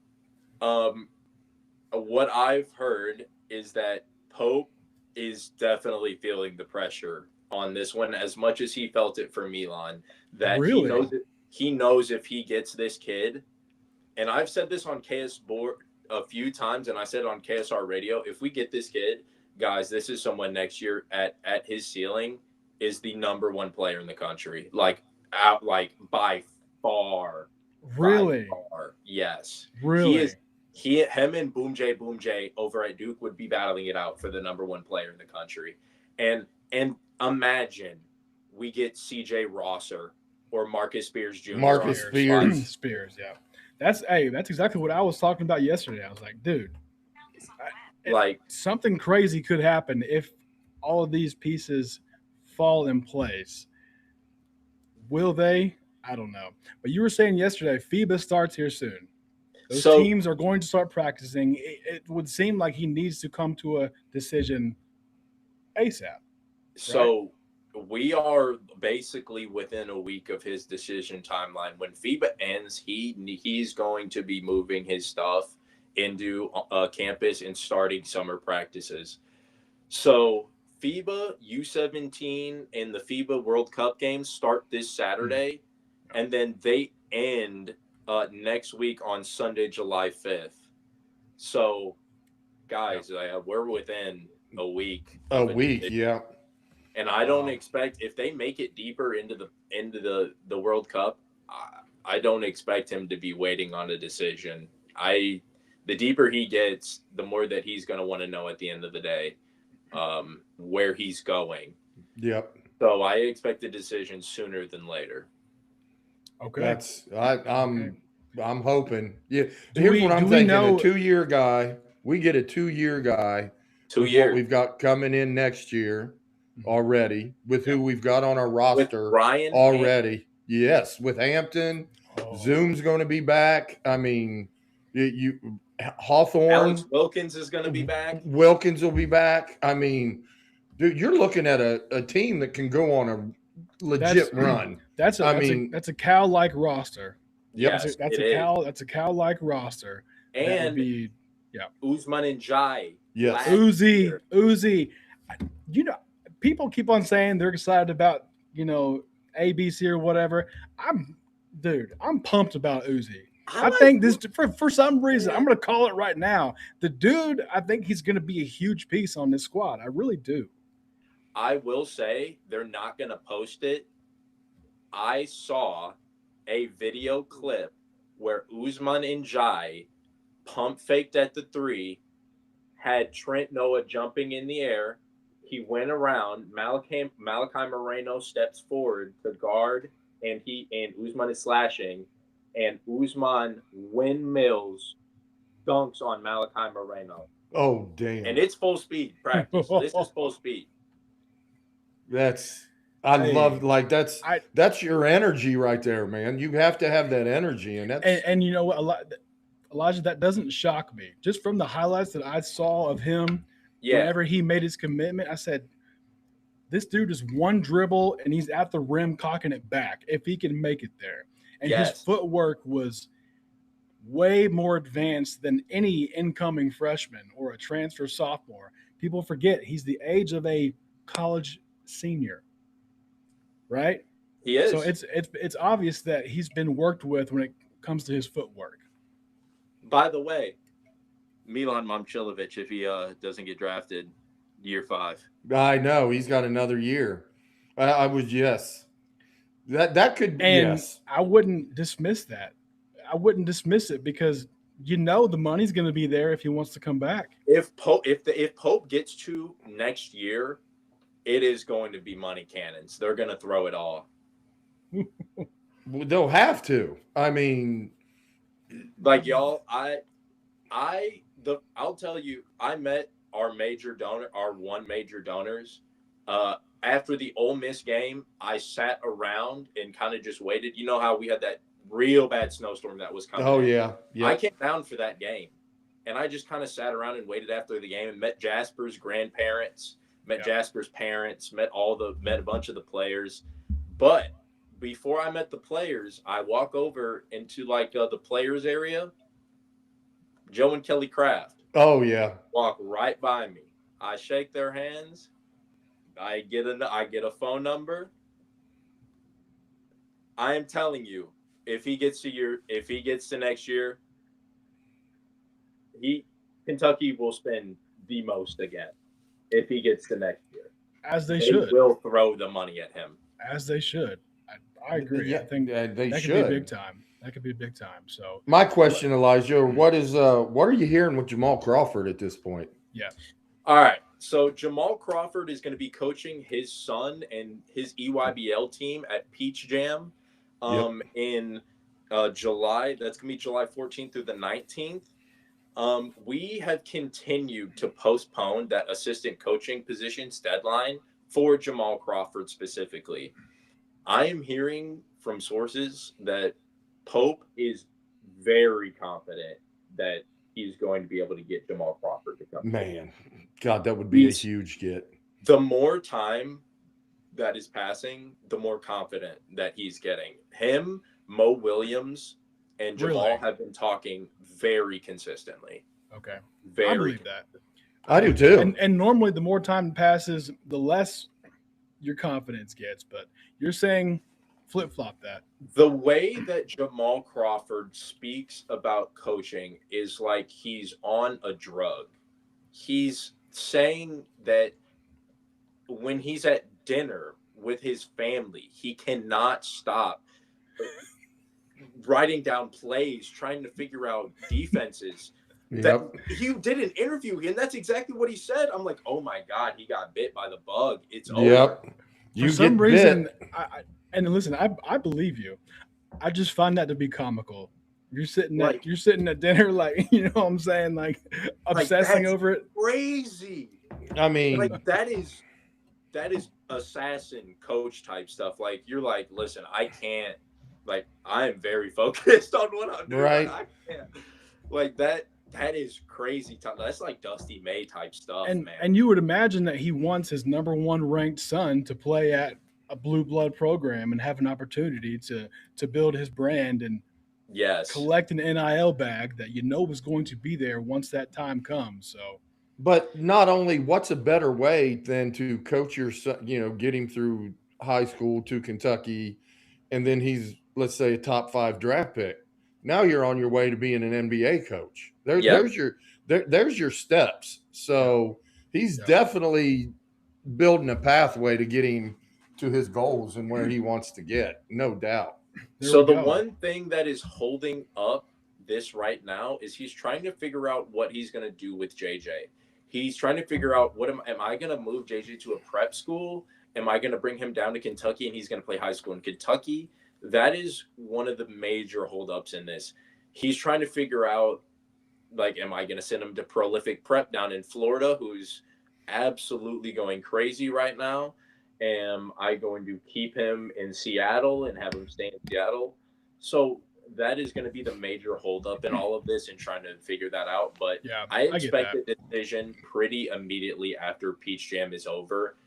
What I've heard is that Pope is definitely feeling the pressure on this one as much as he felt it for Milan. That Really? he knows if he gets this kid, and I've said this on KS board a few times, and I said on KSR radio, if we get this kid, guys, this is someone next year at his ceiling is the #1 player in the country, like by far. Really? By far, yes. Really? Him and Boom J over at Duke would be battling it out for the #1 player in the country. And imagine we get CJ Rosser or Marcus Spears Jr. Marcus on Spears. Spears, yeah. That's exactly what I was talking about yesterday. I was like, dude, like something crazy could happen if all of these pieces fall in place. Will they? I don't know. But you were saying yesterday, FIBA starts here soon. Those teams are going to start practicing. It would seem like he needs to come to a decision ASAP. So we are basically within a week of his decision timeline. When FIBA ends, he's going to be moving his stuff into campus and starting summer practices. So FIBA U17 and the FIBA World Cup games start this Saturday, and then they end next week on Sunday, July 5th. So, guys, we're within a week. Yeah. And I don't expect, if they make it deeper into the World Cup, I don't expect him to be waiting on a decision. The deeper he gets, the more that he's going to want to know at the end of the day where he's going. Yep. So I expect a decision sooner than later. Okay. I'm hoping. Yeah. Do Here's we- what I'm do we thinking. know- A 2-year guy. We get a 2-year guy. 2 with years. What we've got coming in next year already with who we've got on our roster Ryan already. Yes. With Hampton. Oh. Zoom's going to be back. I mean, Hawthorne. Alex Wilkins is going to be back. Wilkins will be back. I mean, dude, you're looking at a team that can go on a legit run. That's a Cal-like roster. Yep. Yes, That's a Cal-like roster. And be, Usman and Jai. Yes. Uzi. You know, people keep on saying they're excited about, ABC or whatever. I'm pumped about Uzi. I think this for some reason I'm going to call it right now. The dude, I think he's going to be a huge piece on this squad. I really do. I will say they're not going to post it. I saw a video clip where Usman and Jai pump faked at the three, had Trent Noah jumping in the air. He went around. Malachi Moreno steps forward to guard, and Usman is slashing, and Usman windmills dunks on Malachi Moreno. Oh, damn. And it's full speed practice. This is full speed. I love, like, that's your energy right there, man. You have to have that energy, and that's and you know what, Elijah, that doesn't shock me. Just from the highlights that I saw of him, whenever he made his commitment, I said, this dude is one dribble and he's at the rim cocking it back if he can make it there. And his footwork was way more advanced than any incoming freshman or a transfer sophomore. People forget he's the age of a college senior, right? He is. So it's obvious that he's been worked with when it comes to his footwork. By the way, Milan Momcilovic, if he doesn't get drafted year 5. I know he's got another year. That could, and yes. I wouldn't dismiss that. I wouldn't dismiss it because the money's going to be there if he wants to come back. If Pope gets to next year, it is going to be money cannons. They're going to throw it all. They'll have to. I mean, like, y'all, I'll tell you, I met our one major donors. After the Ole Miss game, I sat around and kind of just waited. You know how we had that real bad snowstorm that was coming. Oh, yeah. I came down for that game, and I just kind of sat around and waited after the game and met Jasper's grandparents, met Jasper's parents, met a bunch of the players. But before I met the players, I walk over into the players area. Joe and Kelly Craft. Oh, yeah. Walk right by me. I shake their hands. I get a phone number. I am telling you, if he gets to next year, Kentucky will spend the most again. If he gets to next year, as they should, will throw the money at him. As they should. I agree. Yeah, I think they that should. could be big time. That could be big time. So my question, Elijah, what are you hearing with Jamal Crawford at this point? Yeah. All right. So Jamal Crawford is going to be coaching his son and his EYBL team at Peach Jam in July. That's going to be July 14th through the 19th. We have continued to postpone that assistant coaching positions deadline for Jamal Crawford specifically. I am hearing from sources that Pope is very confident that he's going to be able to get Jamal Crawford to come. Man, God, that would be a huge get. The more time that is passing, the more confident that he's getting. Him, Mo Williams, and Jamal have been talking very consistently. Okay. Very. I believe that. I do too. And normally the more time passes, the less your confidence gets. But you're saying flip-flop that. The way that Jamal Crawford speaks about coaching is like he's on a drug. He's saying that when he's at dinner with his family, he cannot stop writing down plays, trying to figure out defenses. That he did an interview, and that's exactly what he said. I'm like, oh my God, he got bit by the bug. It's over. Yep. For some reason, and listen, I believe you. I just find that to be comical. You're sitting at dinner, like, you know what I'm saying, like obsessing over it. Crazy. I mean, like that is assassin coach type stuff. Like, you're like, listen, I can't. Like, I am very focused on what I'm doing. Right. I can't. Like that. That is crazy. That's like Dusty May type stuff, man. And you would imagine that he wants his number one ranked son to play at a blue blood program and have an opportunity to build his brand and collect an NIL bag that was going to be there once that time comes. So, but not only, what's a better way than to coach your son, get him through high school to Kentucky, and then he's, let's say, a top 5 draft pick Now you're on your way to being an NBA coach. Yeah. There's your steps. So he's definitely building a pathway to getting to his goals and where he wants to get, no doubt. So the one thing that is holding up this right now is he's trying to figure out what he's going to do with JJ. He's trying to figure out am I going to move JJ to a prep school? Am I going to bring him down to Kentucky and he's going to play high school in Kentucky? That is one of the major holdups in this. He's trying to figure out, like, am I going to send him to Prolific Prep down in Florida, who's absolutely going crazy right now? Am I going to keep him in Seattle and have him stay in Seattle? So that is going to be the major holdup in all of this and trying to figure that out. But I expect a decision pretty immediately after Peach Jam is over.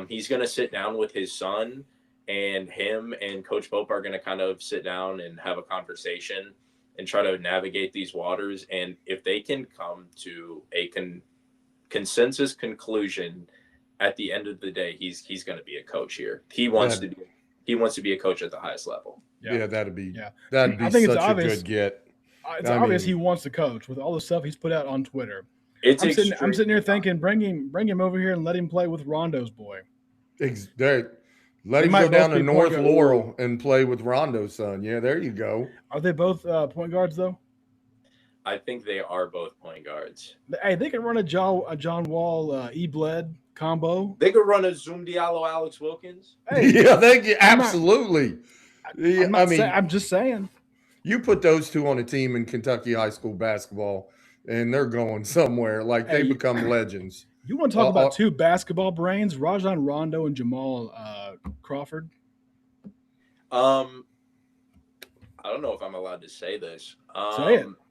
He's going to sit down with his son, and him and Coach Pope are going to kind of sit down and have a conversation and try to navigate these waters. And if they can come to a consensus conclusion at the end of the day, he's going to be a coach here. He wants to be a coach at the highest level. Yeah, that'd be I think such a good get. It's obvious he wants to coach with all the stuff he's put out on Twitter. I'm sitting here thinking, bring him over here and let him play with Rondo's boy. Let him go down to North Laurel and play with Rondo's son. Yeah, there you go. Are they both point guards though? I think they are both point guards. Hey, they can run a John Wall E-Bled combo. They could run a Zoom Diallo Alex Wilkins. Hey, yeah, they can, absolutely. I'm just saying. You put those two on a team in Kentucky high school basketball, and they're going somewhere. Like they become legends. You want to talk about two basketball brains, Rajon Rondo and Jamal Crawford? I don't know if I'm allowed to say this.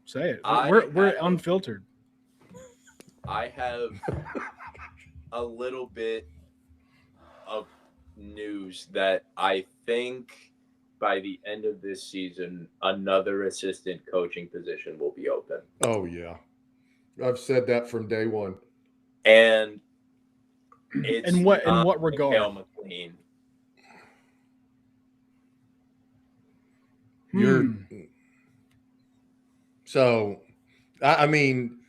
Say it. We're unfiltered. I have a little bit of news that I think by the end of this season, another assistant coaching position will be open. Oh, yeah. I've said that from day one. And it's in what regard? Mikhail McLean. So, I mean,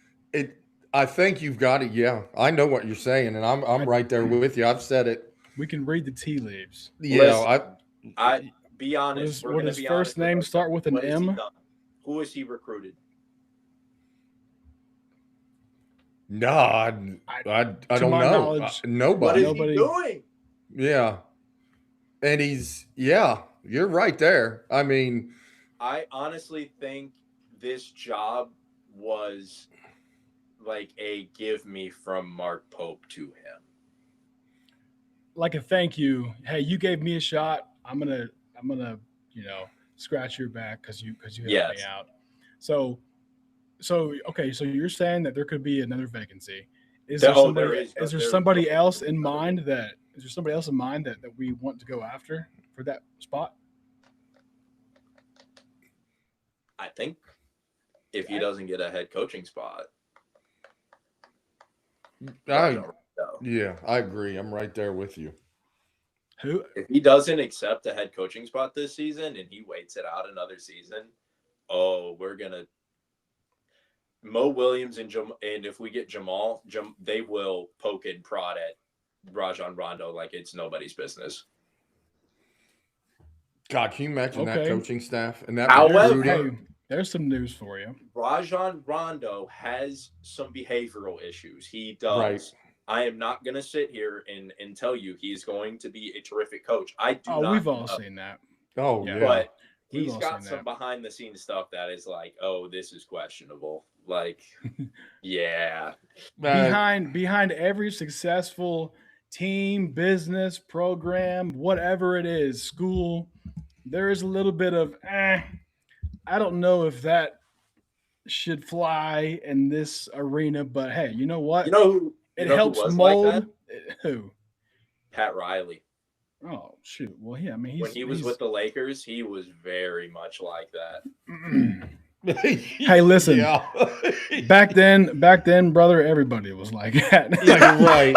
I think you've got it. Yeah, I know what you're saying, and I'm right there with you. I've said it. We can read the tea leaves. Yeah, I be honest. Would his first name start with an M? Who is he recruited? No, I don't know. Nobody. What is he doing? Yeah, and you're right there. I mean, I honestly think this job was like a give me from Mark Pope to him. Like a thank you. Hey, you gave me a shot. I'm gonna scratch your back because you helped me out. So okay, so you're saying that there could be another vacancy. Is there somebody else in mind that we want to go after for that spot? I think if he doesn't get a head coaching spot. Yeah, I agree. I'm right there with you. Who? If he doesn't accept a head coaching spot this season and he waits it out another season, we're gonna Mo Williams and if we get Jamal, they will poke and prod at Rajon Rondo like it's nobody's business. God, can you imagine that coaching staff? And that however, there's some news for you. Rajon Rondo has some behavioral issues. He does. Right. I am not going to sit here and tell you he's going to be a terrific coach. I do not. We've all seen that. Oh, yeah. But he's got some behind-the-scenes stuff that is like, this is questionable. Like, yeah. Behind every successful team, business, program, whatever it is, school, there is a little bit of, I don't know if that should fly in this arena, but hey, you know what? It helps mold. Like who? Pat Riley. Oh, shoot. Well, yeah, I mean, when he was with the Lakers, he was very much like that. Hey, listen. Yeah. Back then, brother, everybody was like that. Yeah, right.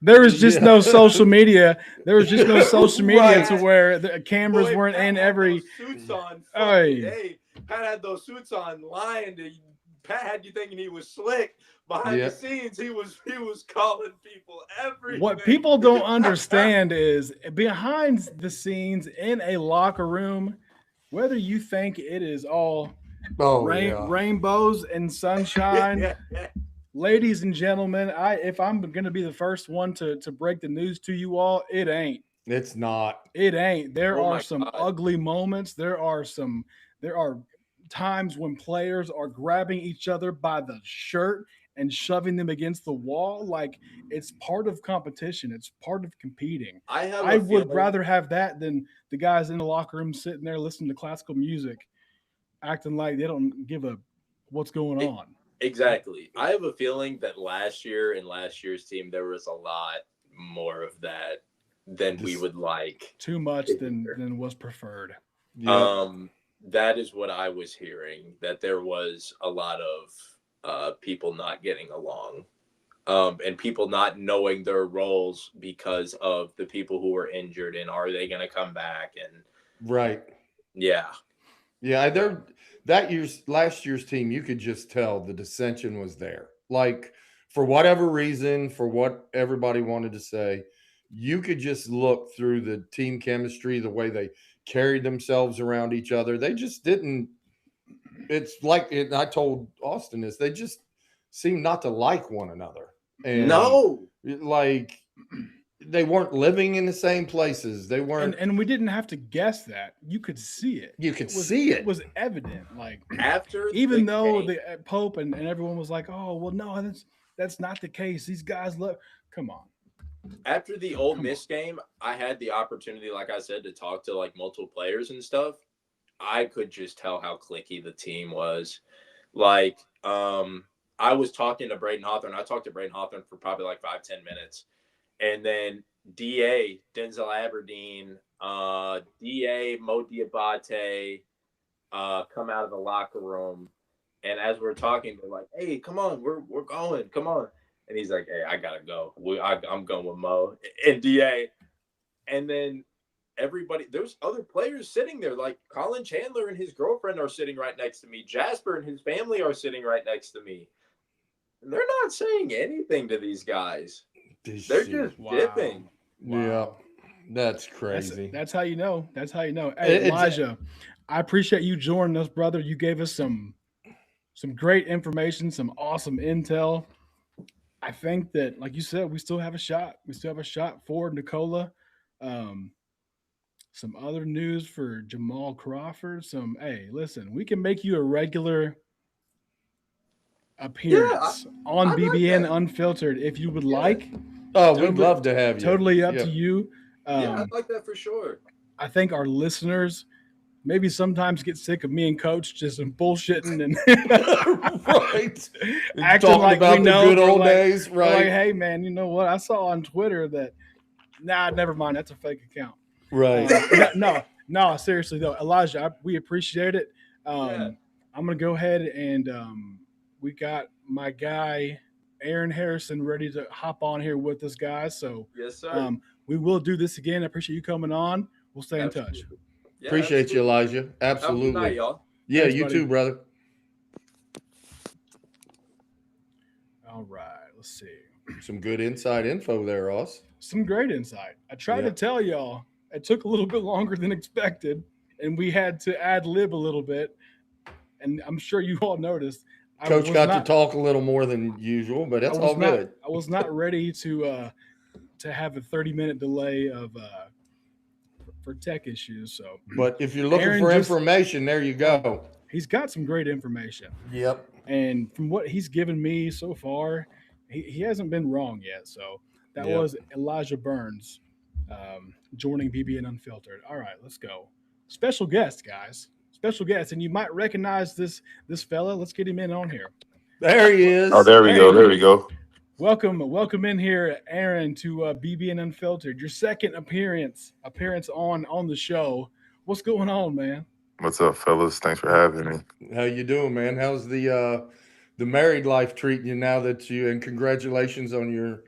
There was just Yeah. no social media. There was just no social media Right. to where the cameras Boy, weren't Pat in had every. those suits on. Hey. Hey, Pat had those suits on, lying to you. Pat had you thinking he was slick. Behind Yeah. the scenes, he was calling people everything. What people don't understand is behind the scenes in a locker room, whether you think it is all Oh yeah. rainbows and sunshine, ladies and gentlemen, if I'm gonna be the first one to break the news to you all, it ain't. It's not. It ain't. There Oh are my some God. ugly moments. There are times when players are grabbing each other by the shirt and shoving them against the wall. Like it's part of competition. It's part of competing. I have I a would feeling. rather have that than the guys in the locker room sitting there listening to classical music, acting like they don't give a what's going It- on. Exactly. I have a feeling that last year in last year's team there was a lot more of that than we Just- would like. Too much than was preferred. Yeah. That is what I was hearing. That there was a lot of people not getting along, and people not knowing their roles because of the people who were injured and are they going to come back? And Right. yeah, Yeah, last year's team, you could just tell the dissension was there. Like for whatever reason, for what everybody wanted to say, you could just look through the team chemistry, the way they carried themselves around each other. They just didn't. It's like I told Austin this. They just seemed not to like one another, and no, like they weren't living in the same places. They weren't. And we didn't have to guess that. You could see it. You could It was, see it. It was evident. Like after even the though game, the Pope and everyone was like, "Oh, well, no, that's not the case. These guys look." Come on. after the Ole Come Miss game, I had the opportunity, like I said, to talk to like multiple players and stuff. I could just tell how cliquey the team was. Like, I was talking to Braden Hawthorne. I talked to Braden Hawthorne for probably like 5-10 minutes. And then DA, Denzel Aberdeen, DA, Mo Diabate, come out of the locker room. And as we're talking, they're like, "Hey, come on, we're going, come on." And he's like, "Hey, I gotta go. I'm going with Mo and DA." And then everybody, there's other players sitting there, like Colin Chandler and his girlfriend are sitting right next to me. Jasper and his family are sitting right next to me. And they're not saying anything to these guys. They're just dipping. Yeah, that's crazy. That's how you know. That's how you know. Hey, Elijah, I appreciate you joining us, brother. You gave us some great information, some awesome intel. I think that, like you said, we still have a shot. We still have a shot for Nicola. Um, some other news for Jamal Crawford. Hey, listen, we can make you a regular appearance on I like BBN that. Unfiltered if you would Yeah. like. Oh, we'd love to have you. Totally up Yeah. to you. Yeah, I like that for sure. I think our listeners maybe sometimes get sick of me and Coach just bullshitting and Right. acting Talking like about we the know. good We're old like- days, we're like, right? hey man, you know what? I saw on Twitter that. Nah, never mind. That's a fake account. Right. No. Seriously though, Elijah, we appreciate it. Yeah. I'm gonna go ahead and we got my guy Aaron Harrison ready to hop on here with us, guys. So Yes, sir. we will do this again. I appreciate you coming on. We'll stay in touch. Absolutely. Yeah, Appreciate you, Elijah. Have a good Absolutely. night, y'all. Yeah, Thanks, you buddy. too, brother. All right, let's see. Some good inside info there, Ross. Some great insight. I tried to Yeah. tell y'all. It took a little bit longer than expected, and we had to ad lib a little bit. And I'm sure you all noticed. Coach got to talk a little more than usual, but that's all good. I was not ready to have a 30-minute delay of for tech issues. So, But if you're looking Aaron for just- information, there you go. he's got some great information. Yep. And from what he's given me so far, he hasn't been wrong yet. So that Yep. was Elijah Burns joining BBN Unfiltered. All right, let's go. Special guest, guys. Special guest, and you might recognize this fella. Let's get him in on here. There he is. Oh, there we Hey. go. There we go. Welcome in here, Aaron, to BBN Unfiltered. Your second appearance on the show. What's going on, man? What's up, fellas? Thanks for having me. How you doing, man? How's the married life treating you now that you and congratulations on your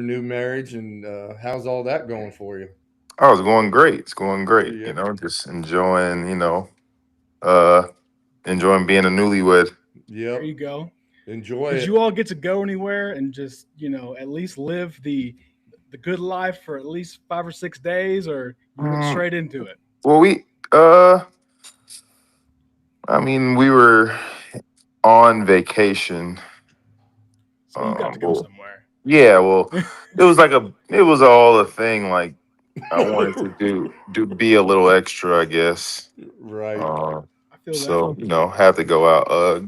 new marriage and how's all that going for you? Oh, it's going great. It's going great. Yeah. Just enjoying, uh, enjoying being a newlywed. There Yep. you go. Enjoy Did it. you all get to go anywhere and just at least live the good life for at least 5 or 6 days, or you went Mm, straight into it? well, I mean, we were on vacation. So you got to go Well, somewhere. yeah, well, it was all a thing. Like I wanted to be a little extra, I guess. Right. Uh, I feel that. so had to go out.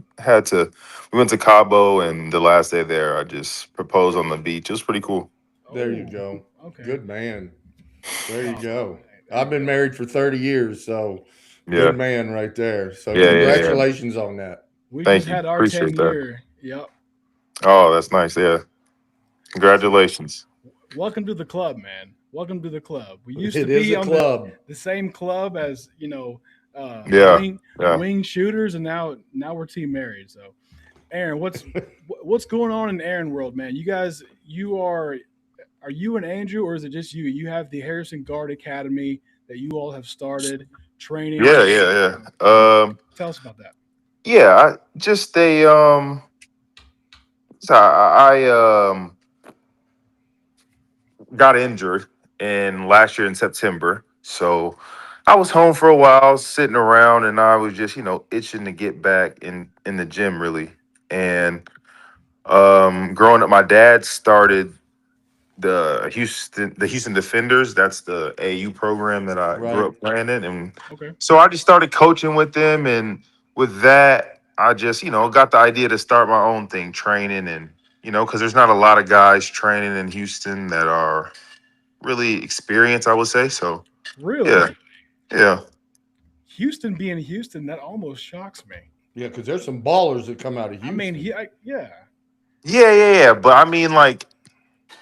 We went to Cabo, and the last day there, I just proposed on the beach. It was pretty cool. There you Oh, go. okay. Good man. There you Well, go. hey, there I've you been go. married for 30 years, so good Yeah, man right there. So yeah. congratulations on that. We just Thank you. had our Appreciate that. 10 year. Yep. Oh, that's nice. Yeah. So Congratulations. welcome to the club, man. Welcome to the club. We used to It is be a on club. the same club as Yeah. Yeah. wing shooters, and now we're team married. So Aaron, what's going on in Aaron world, man? You guys, are you and Andrew, or is it just you? You have the Harrison Guard Academy that you all have started training. Yeah. Yeah. And Yeah. tell us about that. Yeah. I just a so I got injured in last year in September. So I was home for a while, sitting around, and I was just, itching to get back in the gym really. And growing up, my dad started the Houston Defenders. That's the AU program that I grew Right. up playing in, and Okay. so I just started coaching with them, and with that, I just got the idea to start my own thing, training, and because there's not a lot of guys training in Houston that are really experienced, I would say. So Really? yeah, yeah, Houston being Houston, that almost shocks me. Yeah, because there's some ballers that come out of I mean, Houston. yeah. yeah. But I mean, like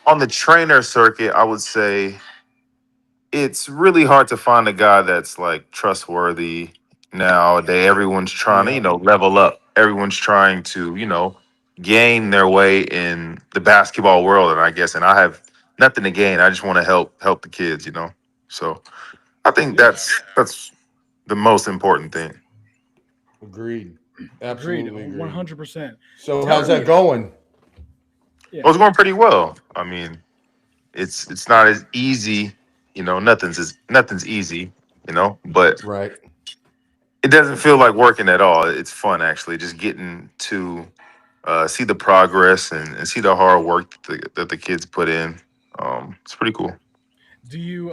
on the trainer circuit, I would say it's really hard to find a guy that's like trustworthy nowadays. Everyone's trying to, Yeah. level up. Everyone's trying to, gain their way in the basketball world. And I guess, and I have nothing to gain. I just want to help the kids. So I think Yeah. that's the most important thing. Agreed. Agreed. Absolutely agreed. 100%. So Tell how's that me. going? Well, Yeah. it's going pretty well. I mean, it's not as easy, nothing's easy, but Right. it doesn't feel like working at all. It's fun actually, just getting to see the progress and see the hard work that the kids put in. It's pretty cool. Do you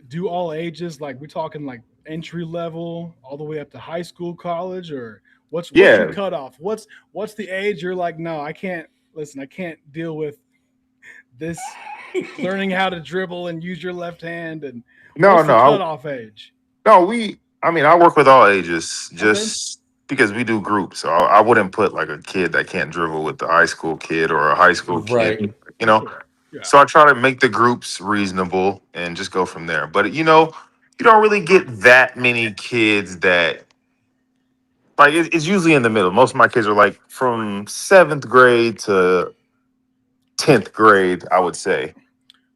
do all ages, like we're talking like entry level all the way up to high school, college, or what's your Yeah. cutoff? What's the age you're like, no, I can't listen, I can't deal with this learning how to dribble and use your left hand, and No, what's the no, cutoff age? no. I mean, I work with all ages, Okay. just because we do groups. So I wouldn't put like a kid that can't dribble with the high school kid or a high school kid. Right. You know, Sure. Yeah. so I try to make the groups reasonable and just go from there. But you don't really get that many kids that like it's usually in the middle. Most of my kids are like from seventh grade to 10th grade, I would say.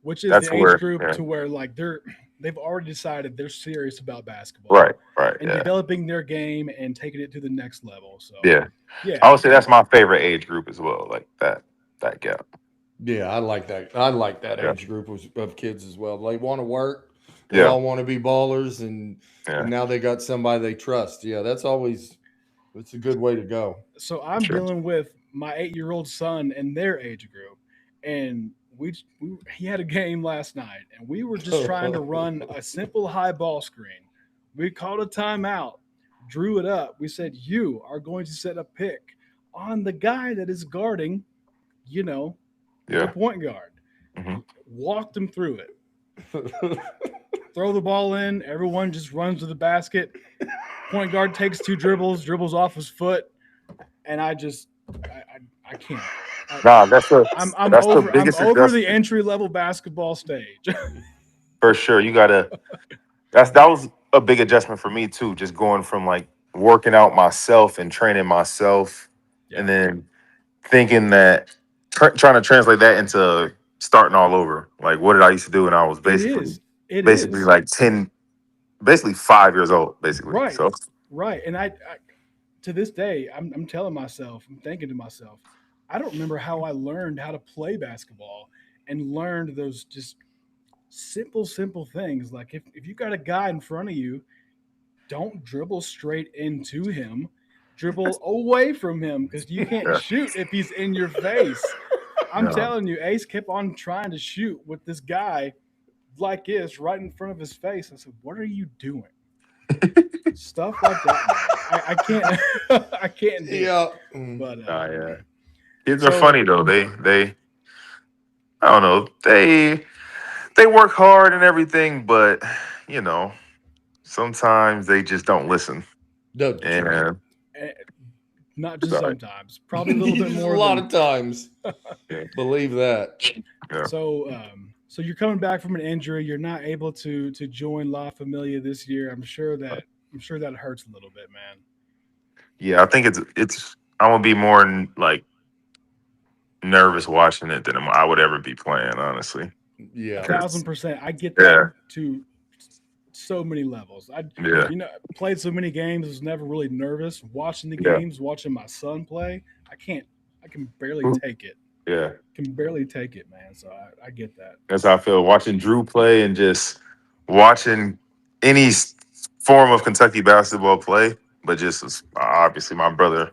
Which is That's the age where, group yeah. to where like they've already decided they're serious about basketball Right, and yeah, developing their game and taking it to the next level. So yeah. I yeah, would say that's my favorite age group as well, like that gap. Yeah, I like that. I like that Yeah, age group of kids as well. They want to work. They yeah, all want to be ballers, and yeah. now they got somebody they trust. Yeah, that's a good way to go. so I'm Sure. dealing with my 8-year-old son and their age group, and he had a game last night, and we were just trying to run a simple high ball screen. We called a timeout, drew it up. We said you are going to set a pick on the guy that is guarding, you know, the Yeah. point guard. Hmm. Walked him through it. Throw the ball in. Everyone just runs to the basket. Point guard takes two dribbles, dribbles off his foot, and I can't. I, Nah, that's the that's the I'm biggest over the adjustment entry level basketball stage. for sure. You gotta. That was a big adjustment for me too. Just going from like working out myself and training myself, and then thinking that trying to translate that into starting all over. Like, what did I used to do when I was It basically is. It basically is. like 10, basically 5 years old, basically. Right. So Right. And I to this day, I'm telling myself, I'm thinking to myself, I don't remember how I learned how to play basketball and learned those just simple things. Like if you got a guy in front of you, don't dribble straight into him. Dribble away from him because you can't yeah, shoot if he's in your face. I'm no. telling you, Ace kept on trying to shoot with this guy like this right in front of his face. I said, "What are you doing?" Stuff like that, man. I can't I can't do it. Yeah. But Yeah. Kids are so funny though. They I don't know. They work hard and everything, but you know, sometimes they just don't listen. No, And eh, not just sorry. sometimes, probably a little bit just a more lot than of times. Yeah. Believe that. Yeah. so. So you're coming back from an injury. You're not able to join La Familia this year. I'm sure that hurts a little bit, man. Yeah, I think it's I'm gonna be more like nervous watching it than I would ever be playing, honestly. A Yeah. 1000%. I get that Yeah, to so many levels. yeah, Played so many games. Was never really nervous watching the yeah, games. Watching my son play, I can't. I can barely take it. yeah. Can barely take it, man. So I get that. That's how I feel watching Drew play and just watching any form of Kentucky basketball play. But just obviously, my brother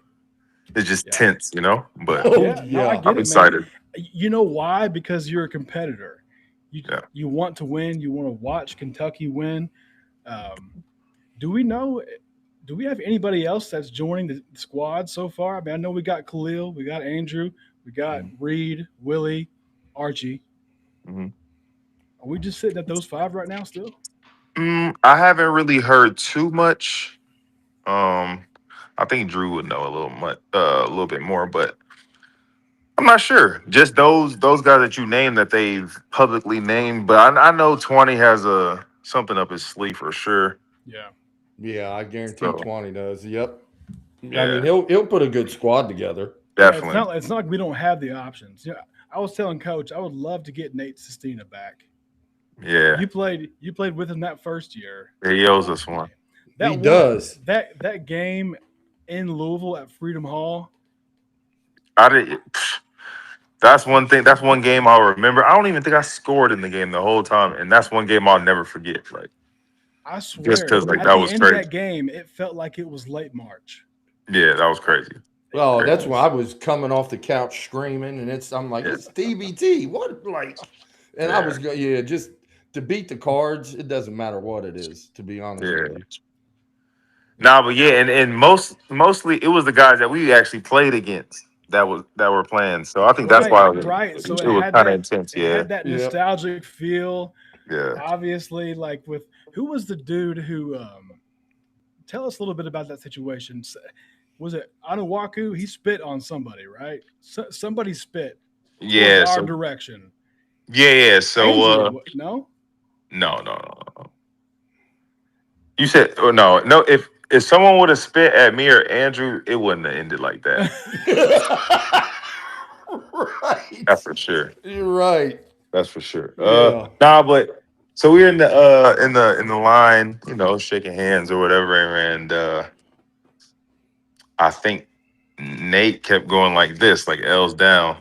is just Yeah. tense, you know. But Oh Yeah, no, I yeah. get I'm it, man. excited. You know why? Because you're a competitor. You Yeah. you want to win. You want to watch Kentucky win. Um, do we know? Do we have anybody else that's joining the squad so far? I mean, I know we got Khalil, we got Andrew, we got Reed, Willie, Archie. hmm Are we just sitting at those five right now still? I haven't really heard too much. Um, I think Drew would know a little bit more, but I'm not sure. Just those guys that you named that they've publicly named, but I know 20 has a something up his sleeve for sure. Yeah. Yeah, I guarantee So 20 does. Yep. I mean, yeah, he'll put a good squad together. Yeah, definitely. it's not like we don't have the options. Yeah, I was telling Coach I would love to get Nate Sestina back. Yeah, You played with him that first year. he owes Oh us man, one. He that one does. that game in Louisville at Freedom Hall. I did. That's one thing. That's one game I'll remember. I don't even think I scored in the game the whole time, and that's one game I'll never forget. Like I just swear, because like at that the was end of crazy. that game, it felt like it was late March. Yeah, that was crazy. Oh, It that's why I was. was coming off the couch screaming, and I'm like, Yeah, it's TBT. What like? And I yeah, was yeah, just to beat the cards. It doesn't matter what it is, to be honest with yeah. you. Nah, but yeah, and mostly it was the guys that we actually played against that were playing. So I think that's Right, why right. So it was kind of intense. it Yeah, had that Yep. nostalgic feel. yeah. Obviously, like with who was the dude who tell us a little bit about that situation. Was it Anuwaku? He spit on somebody, right? Somebody spit towards Yeah. our So direction. yeah. So Andrew, no? no. You said no. If someone would have spit at me or Andrew, it wouldn't have ended like that. Right. That's for sure. You're right. That's for sure. Yeah. Nah, but so we're in the line, you know, shaking hands or whatever, and I think Nate kept going like this, like L's down,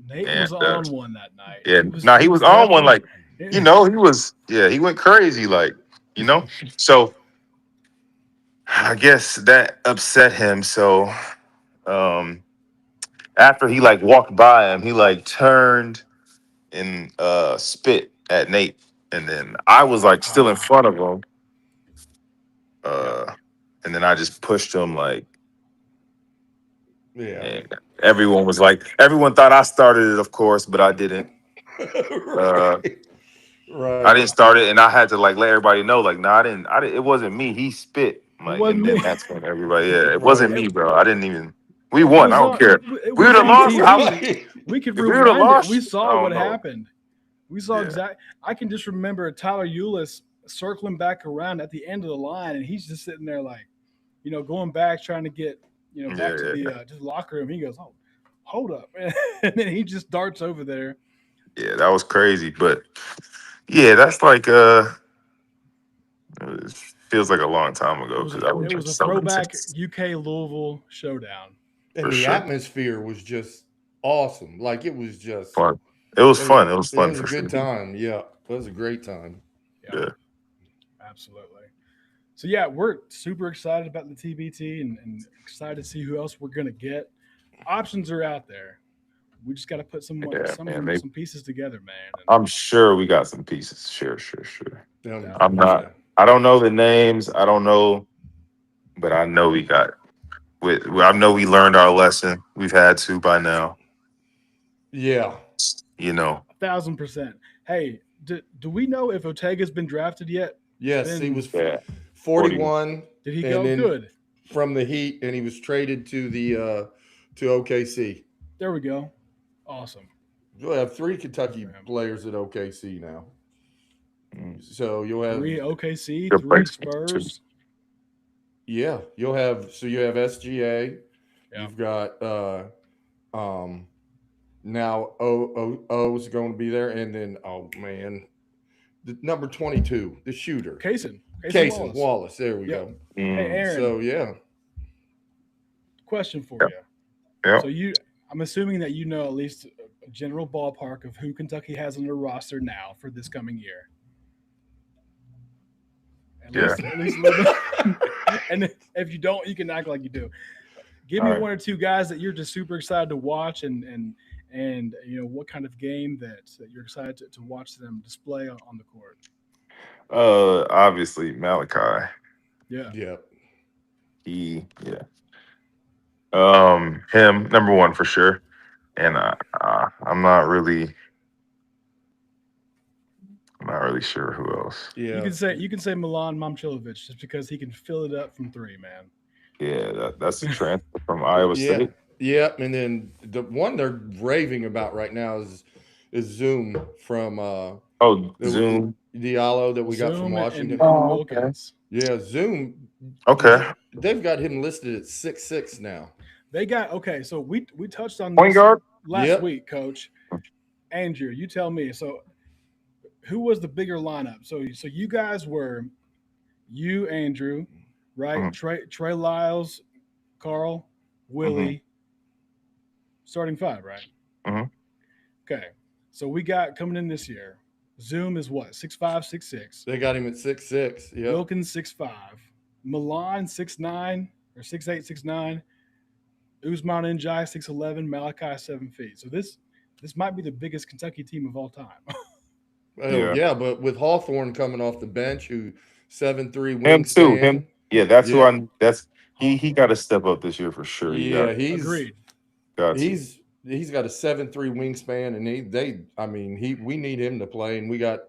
Nate and was on one that night. yeah, He he was was on one, definitely like you know, he went crazy, like you know. So I guess that upset him. So um, after he like walked by him, he like turned and spit at Nate, and then I was like still in ah, front of him, yep. uh, and then I just pushed him like, Yeah. and everyone thought I started it, of course, but I didn't. Uh, Right. I Right. didn't start it, and I had to like let everybody know, like, no, I didn't. It wasn't me. He spit, It like, wasn't and then me. that's when everybody, yeah, it wasn't Right. me, bro. I didn't even. We It won. I was don't on care. it We would was have on lost. TV. Right. We could If we would have rewind it. We lost, I saw don't what know. happened. We saw Yeah, exact. I can just remember Tyler Eulis circling back around at the end of the line, and he's just sitting there like, going back trying to get back Yeah, yeah, to the locker room. He goes, "Oh, hold up," and then he just darts over there. yeah. That was crazy, but yeah, that's like it feels like a long time It ago was a because that it was was a just so throwback intense UK Louisville showdown. for And the sure. atmosphere was just awesome. Like it was just Fun. It was it was, fun. It was it fun was a for good sure. time. Yeah, it was a great time. Yeah, Yeah, absolutely. So yeah, we're super excited about the TBT and excited to see who else we're gonna get. Options are out there. We just got to put yeah, man. They, some pieces together, man. And I'm sure we got some pieces. Sure, sure, sure. I'm definitely, Yeah. not. I don't know the names. I don't know, but I know we got. I know we learned our lesson. We've had to by now. Yeah. You know. 1,000%. Hey, do we know if Ortega's been drafted yet? It's Yes, he been. was Yeah. 40. 41 Did he and go? then Good. from the Heat and he was traded to the to OKC. There we go. Awesome. You'll have three Good Kentucky for him. players at OKC now. Mm. So you'll have Three OKC, Good three place too. Spurs. you'll have you have SGA, Yeah. you've got um now O's going to be there and then oh man, the number 22, the shooter. Kason Cason Wallace. Wallace, there we Yep. go. Hey, Mm. Aaron. So yeah. Question for Yep. you. Yep. So I'm assuming that you know at least a general ballpark of who Kentucky has on their roster now for this coming year. Yeah. At least a little bit. And if you don't, you can act like you do. Give All me right. one or two guys that you're just super excited to watch, and what kind of game that you're excited to watch them display on the court. Obviously Malachi. Yeah, Yeah. Yeah. Him number one for sure. And I'm not really sure who else. Yeah. you can say Milan Momcilovic just because he can fill it up from three, man. Yeah, that's the transfer from Iowa Yeah. State. Yeah. And then the one they're raving about right now is Zoom from Oh, Zoom. Diallo that we got from Zoom Washington. and Oh, okay. Wilkins. Yeah, Zoom is Okay. they've got him listed at 6'6" now. They got okay. So we touched on Point this guard? last Yep. week, Coach Andrew. You tell me. So who was the bigger lineup? So you guys were you, Andrew, right? Mhm, Trey Lyles, Carl, mhm, Willie, starting five, right? mhm. Okay. So we got coming in this year. Zoom is what? 6'5", 6'6". They got him at 6'6". Yep. Wilkins 6'5". Milan 6'9" or 6'8", 6'9". Usman Njai 6'11", Malachi 7 feet. So this might be the biggest Kentucky team of all time. Oh Yeah. yeah, but with Hawthorne coming off the bench, who 7'3" Him too. wingspan. Him. Yeah, that's who Yeah, I. That's he. Hawthorne. Got to step up this year for sure. He yeah, Agreed. got to. he's got a 7'3" wingspan, and I mean we need him to play, and we got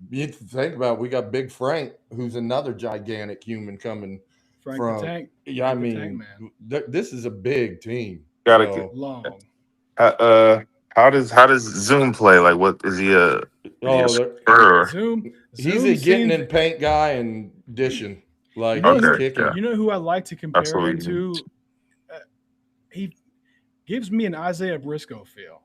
you think about it, we got Big Frank, who's another gigantic human coming Frank the from. Tank. Yeah, I The Tank mean Man. this is a big team. Got to. So Long. How does Zoom play? Like, what is he a? Is he a oh, scorer? Zoom he's Zoom a getting seems in paint guy and dishing you like know he's who Okay. kicking. Yeah. you know who I like to That's compare what him we. to? Uh, he gives me an Isaiah Briscoe feel.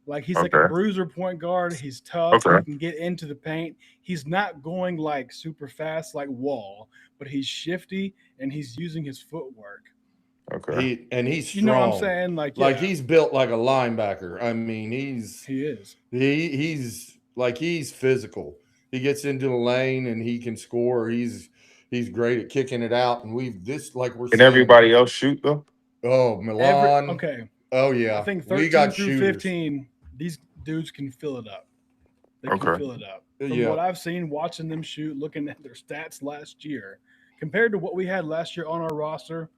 Like he's like a Okay. bruiser point guard. He's tough. He Okay. can get into the paint. He's not going like super fast like Wall, but he's shifty and he's using his footwork. Okay. He's You know what I'm strong. saying? Like, Like yeah, he's built like a linebacker. I mean, he is. he's like he's physical. He gets into the lane and he can score. He's great at kicking it out. And we've this like we're Can saying, everybody else shoot though? oh Milan, Okay. oh I yeah, think we 13 got through shooters. 15, these dudes can fill it up. They can Okay. fill it up. From Yeah, what I've seen, watching them shoot, looking at their stats last year, compared to what we had last year on our roster,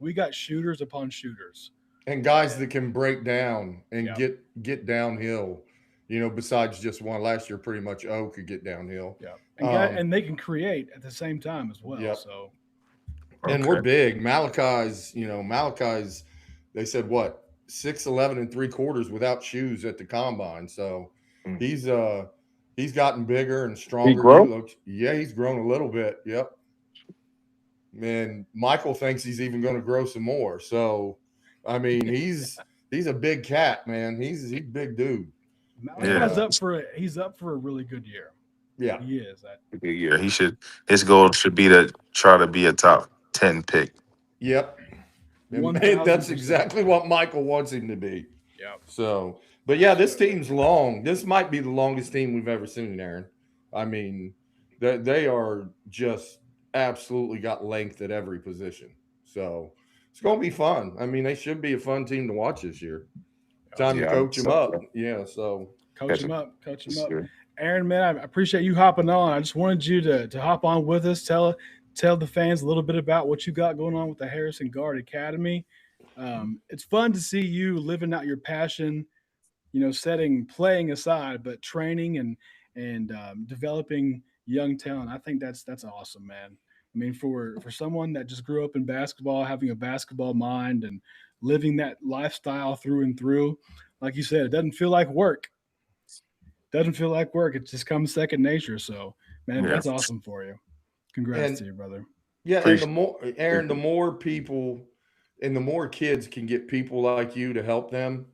we got shooters upon shooters. and guys And that can break down and yeah, get downhill. You know, besides just one last year, pretty much O could get downhill. yeah, Um, and they can create at the same time as well. yep. So And we're Okay. big. Malachi's, they said what 6'11" and 3/4 without shoes at the combine. So Mm. he's He's gotten bigger and He stronger. He grow? looks, yeah, he's grown a little bit. Yep. And Michael thinks he's even going to grow some more. So, I mean, he's a big cat, man. He's a big dude. And Malachi's Yeah. up for a really good year. yeah, He is. Good year. His goal should be to try to be a top 10 pick. yep. And man, that's 1000%. exactly what Michael wants him to be. Yeah. So, but yeah, this team's long. This might be the longest team we've ever seen, Aaron. I mean, they are just absolutely got length at every position. So it's going to be fun. I mean, they should be a fun team to watch this year. Time to Yeah, coach them up. Yeah. So Coach Catch him him up. Coach him this up. year. Aaron, man, I appreciate you hopping on. I just wanted you to hop on with us. Tell the fans a little bit about what you got going on with the Harrison Guard Academy. It's fun to see you living out your passion, setting playing aside, but training and developing young talent. I think that's awesome, man. I mean, for someone that just grew up in basketball, having a basketball mind and living that lifestyle through and through, like you said, it doesn't feel like work. Doesn't feel like work. It just comes second nature. So, man, Yeah. that's awesome for you. Congrats and to you, brother. yeah, and the Appreciate more Aaron, the it. more people and the more kids can get people like you to help them,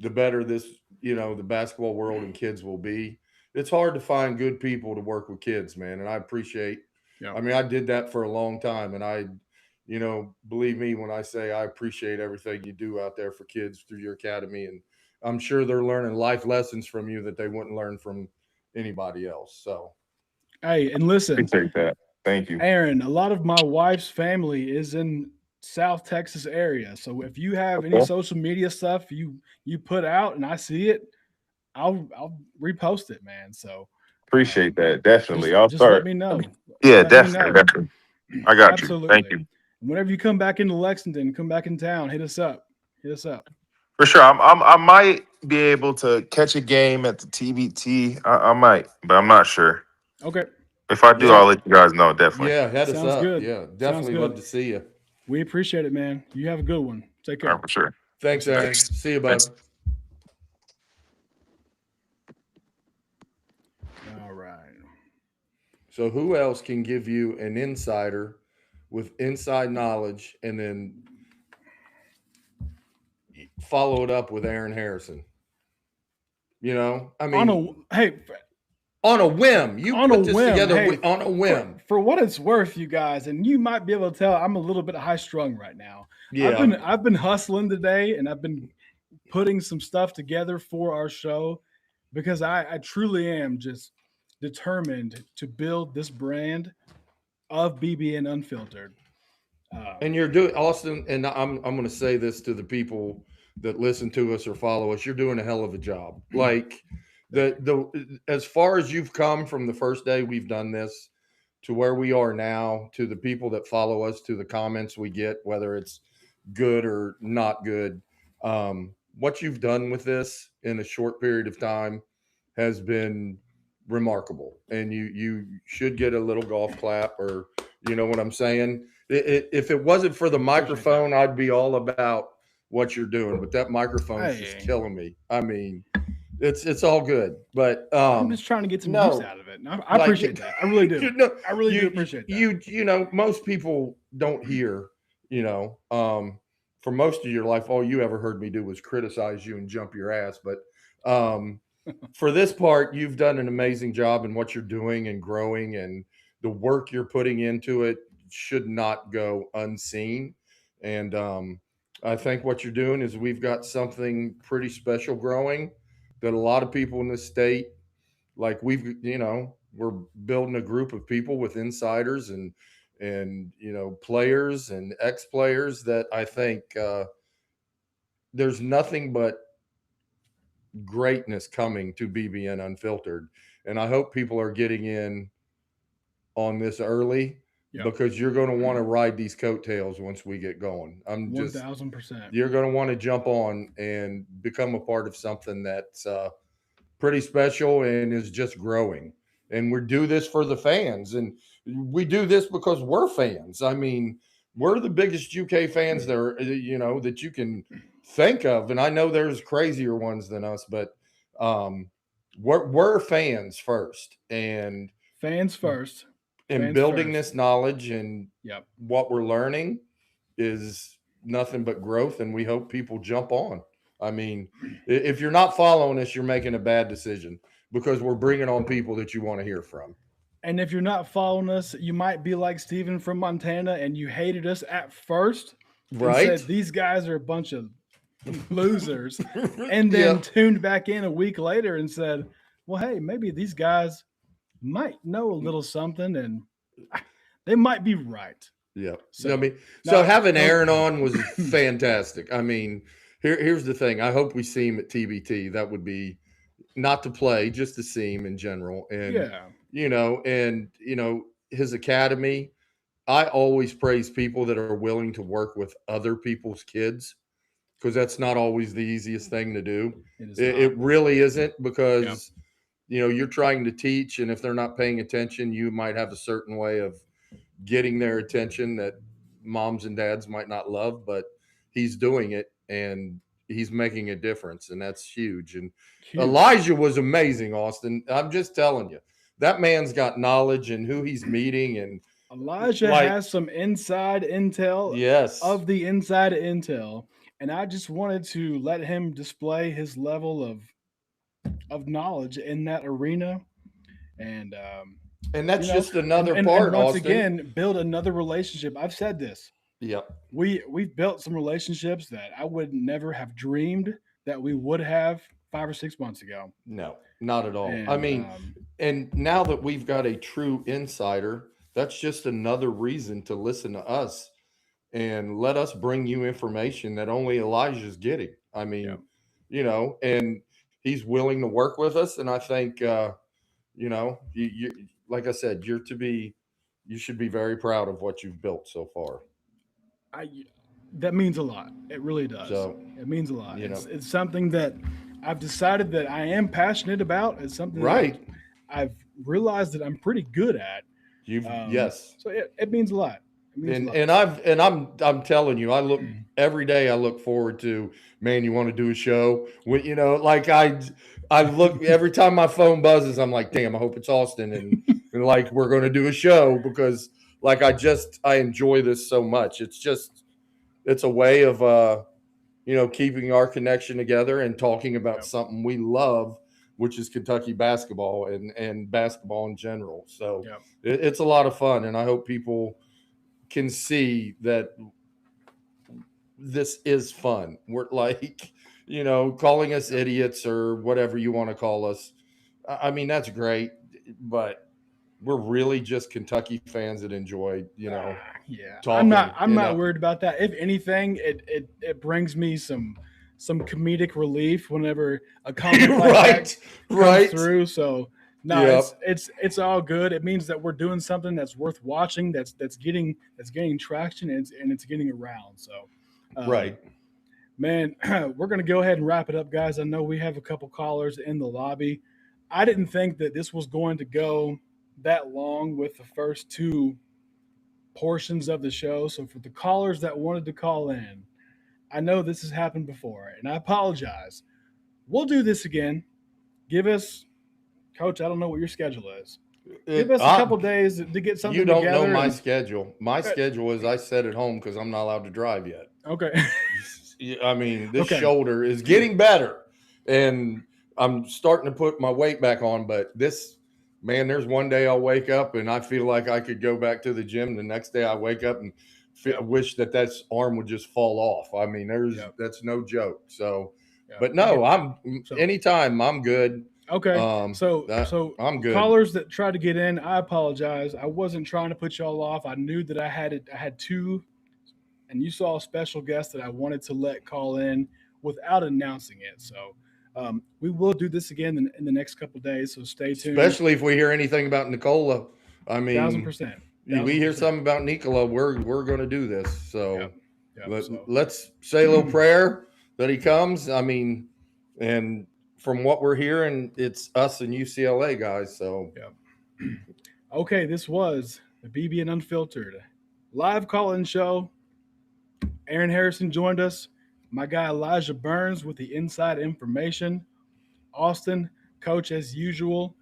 the better this, the basketball world and kids will be. It's hard to find good people to work with kids, man, and I appreciate. Yeah. I mean, I did that for a long time, and believe me when I say I appreciate everything you do out there for kids through your academy, and I'm sure they're learning life lessons from you that they wouldn't learn from anybody else. So, Hey, and listen, Appreciate that. Thank you. Aaron, a lot of my wife's family is in South Texas area. So if you have any Okay. social media stuff you put out and I see it, I'll repost it, man. So Appreciate um, that. Definitely. I'll just let start. me know. Yeah, Let me definitely. know. Definitely. I got you. Thank Absolutely. you. Whenever you come back into Lexington, come back in town, hit us up. Hit us up. For sure. I might be able to catch a game at the TBT. I might, but I'm not sure. Okay. If I do, yeah, I'll let you guys know. Definitely. yeah, head us Sounds up. good. Yeah, Sounds definitely love good. to see you. We appreciate it, man. You have a good one. Take All right, care. for sure. Thanks, Aaron. Thanks. See you, Thanks. bud. All right. So, who else can give you an insider with inside knowledge and then follow it up with Aaron Harrison? I On mean, a hey, on a whim, you on a put this whim, together hey, on a whim. for what it's worth, you guys, and you might be able to tell I'm a little bit high strung right now. Yeah, I've been hustling today, and I've been putting some stuff together for our show because I truly am just determined to build this brand of BBN Unfiltered. and Um, you're doing Austin, and I'm going to say this to the people that listen to us or follow us. You're doing a hell of a job. Like the as far as you've come from the first day we've done this to where we are now, to the people that follow us, to the comments we get, whether it's good or not good. What you've done with this in a short period of time has been remarkable, and you should get a little golf clap, or you know what I'm saying. If it wasn't for the Appreciate that. microphone, I'd be all about what you're doing, but that microphone's just Hey, killing me. I mean, it's all good, but I'm just trying to get some use no, out of it. And I like appreciate that. I really do. no, I really do appreciate that. most people don't hear, for most of your life, all you ever heard me do was criticize you and jump your ass. But for this part, you've done an amazing job in what you're doing and growing, and the work you're putting into it should not go unseen. And I think what you're doing is we've got something pretty special growing that a lot of people in this state, like we're building a group of people with insiders and players and ex-players that I think there's nothing but greatness coming to BBN Unfiltered, and I hope people are getting in on this early Yeah, because you're going to want to ride these coattails once we get going. 1000%. You're going to want to jump on and become a part of something that's pretty special and is just growing. And we do this for the fans, and we do this because we're fans. I mean, we're the biggest UK fans there, that you can think of. And I know there's crazier ones than us, but we're fans first, and Fans first. in Fans building first. this knowledge and Yep. what we're learning is nothing but growth, and we hope people jump on. I mean, if you're not following us, you're making a bad decision because we're bringing on people that you want to hear from. And if you're not following us, you might be like Steven from Montana and you hated us at first and Right? said these guys are a bunch of losers, and then Yep. tuned back in a week later and said, well, hey, maybe these guys might know a little something and they might be right. Yeah. So, I mean, no, so having no- Aaron on was fantastic. I mean, here's the thing. I hope we see him at TBT. That would be not to play, just to see him in general. And Yeah. his academy. I always praise people that are willing to work with other people's kids because that's not always the easiest thing to do. It is It not. really isn't because you're trying to teach, and if they're not paying attention, you might have a certain way of getting their attention that moms and dads might not love, but he's doing it and he's making a difference, and that's huge. And Huge. Elijah was amazing, Austin. I'm just telling you, that man's got knowledge and who he's meeting, and Elijah like- has some inside intel yes, of the inside intel, and I just wanted to let him display his level of knowledge in that arena, and and that's you know, just another and part. once Austin. again, build another relationship. I've said this. Yep. We've built some relationships that I would never have dreamed that we would have 5 or 6 months ago. No, not at all. And, I mean, and now that we've got a true insider, that's just another reason to listen to us and let us bring you information that only Elijah's getting. I mean, and he's willing to work with us. And I think, you like I said, you should be very proud of what you've built so far. That means a lot. It really does. So, it means a lot. you know. It's something that I've decided that I am passionate about. It's something Right. that I've realized that I'm pretty good at. Yes. So it means a lot. It means a lot. And I'm telling you, I look every day. I look forward to, man. You want to do a show? Like I look every time my phone buzzes. I'm like, damn. I hope it's Austin, and like we're going to do a show because like I enjoy this so much. It's a way of keeping our connection together and talking about something we love, which is Kentucky basketball and basketball in general. So it's a lot of fun, and I hope people can see that this is fun. We're like, calling us idiots or whatever you want to call us. I mean, that's great, but we're really just Kentucky fans that enjoy, talking. I'm not worried about that. If anything, it brings me some comedic relief whenever a comment like that comes through. So no, it's all good. It means that we're doing something that's worth watching. That's getting traction and it's getting around. So man, we're gonna go ahead and wrap it up, guys. I know we have a couple callers in the lobby. I didn't think that this was going to go that long with the first two portions of the show. So for the callers that wanted to call in, I know this has happened before, and I apologize. We'll do this again. Give us, Coach, I don't know what your schedule is. Give us a couple days to get something together. You don't know my schedule. My schedule is I sit at home because I'm not allowed to drive yet. Okay. I mean, this shoulder is getting better, and I'm starting to put my weight back on, but there's one day I'll wake up and I feel like I could go back to the gym. The next day I wake up and wish that arm would just fall off. I mean, that's no joke. So, but no, anytime I'm good. Okay. So I'm good. Callers that try to get in, I apologize. I wasn't trying to put y'all off. I knew that I had two, and you saw a special guest that I wanted to let call in without announcing it. So we will do this again in the next couple of days. So stay tuned. Especially if we hear anything about Nicola. I mean, 1,000%. We hear something about Nicola, we're going to do this. So, let's say a little prayer that he comes. I mean, and from what we're hearing, it's us and UCLA guys. So, okay, this was the BBN Unfiltered live call-in show. Aaron Harrison joined us. My guy Elijah Burns with the inside information. Austin Coach, as usual,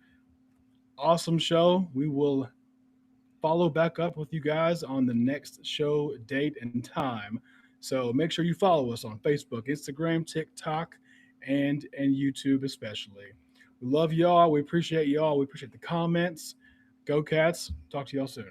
awesome show. We will follow back up with you guys on the next show date and time. So make sure you follow us on Facebook, Instagram, TikTok, and YouTube especially. We love y'all. We appreciate y'all. We appreciate the comments. Go Cats. Talk to y'all soon.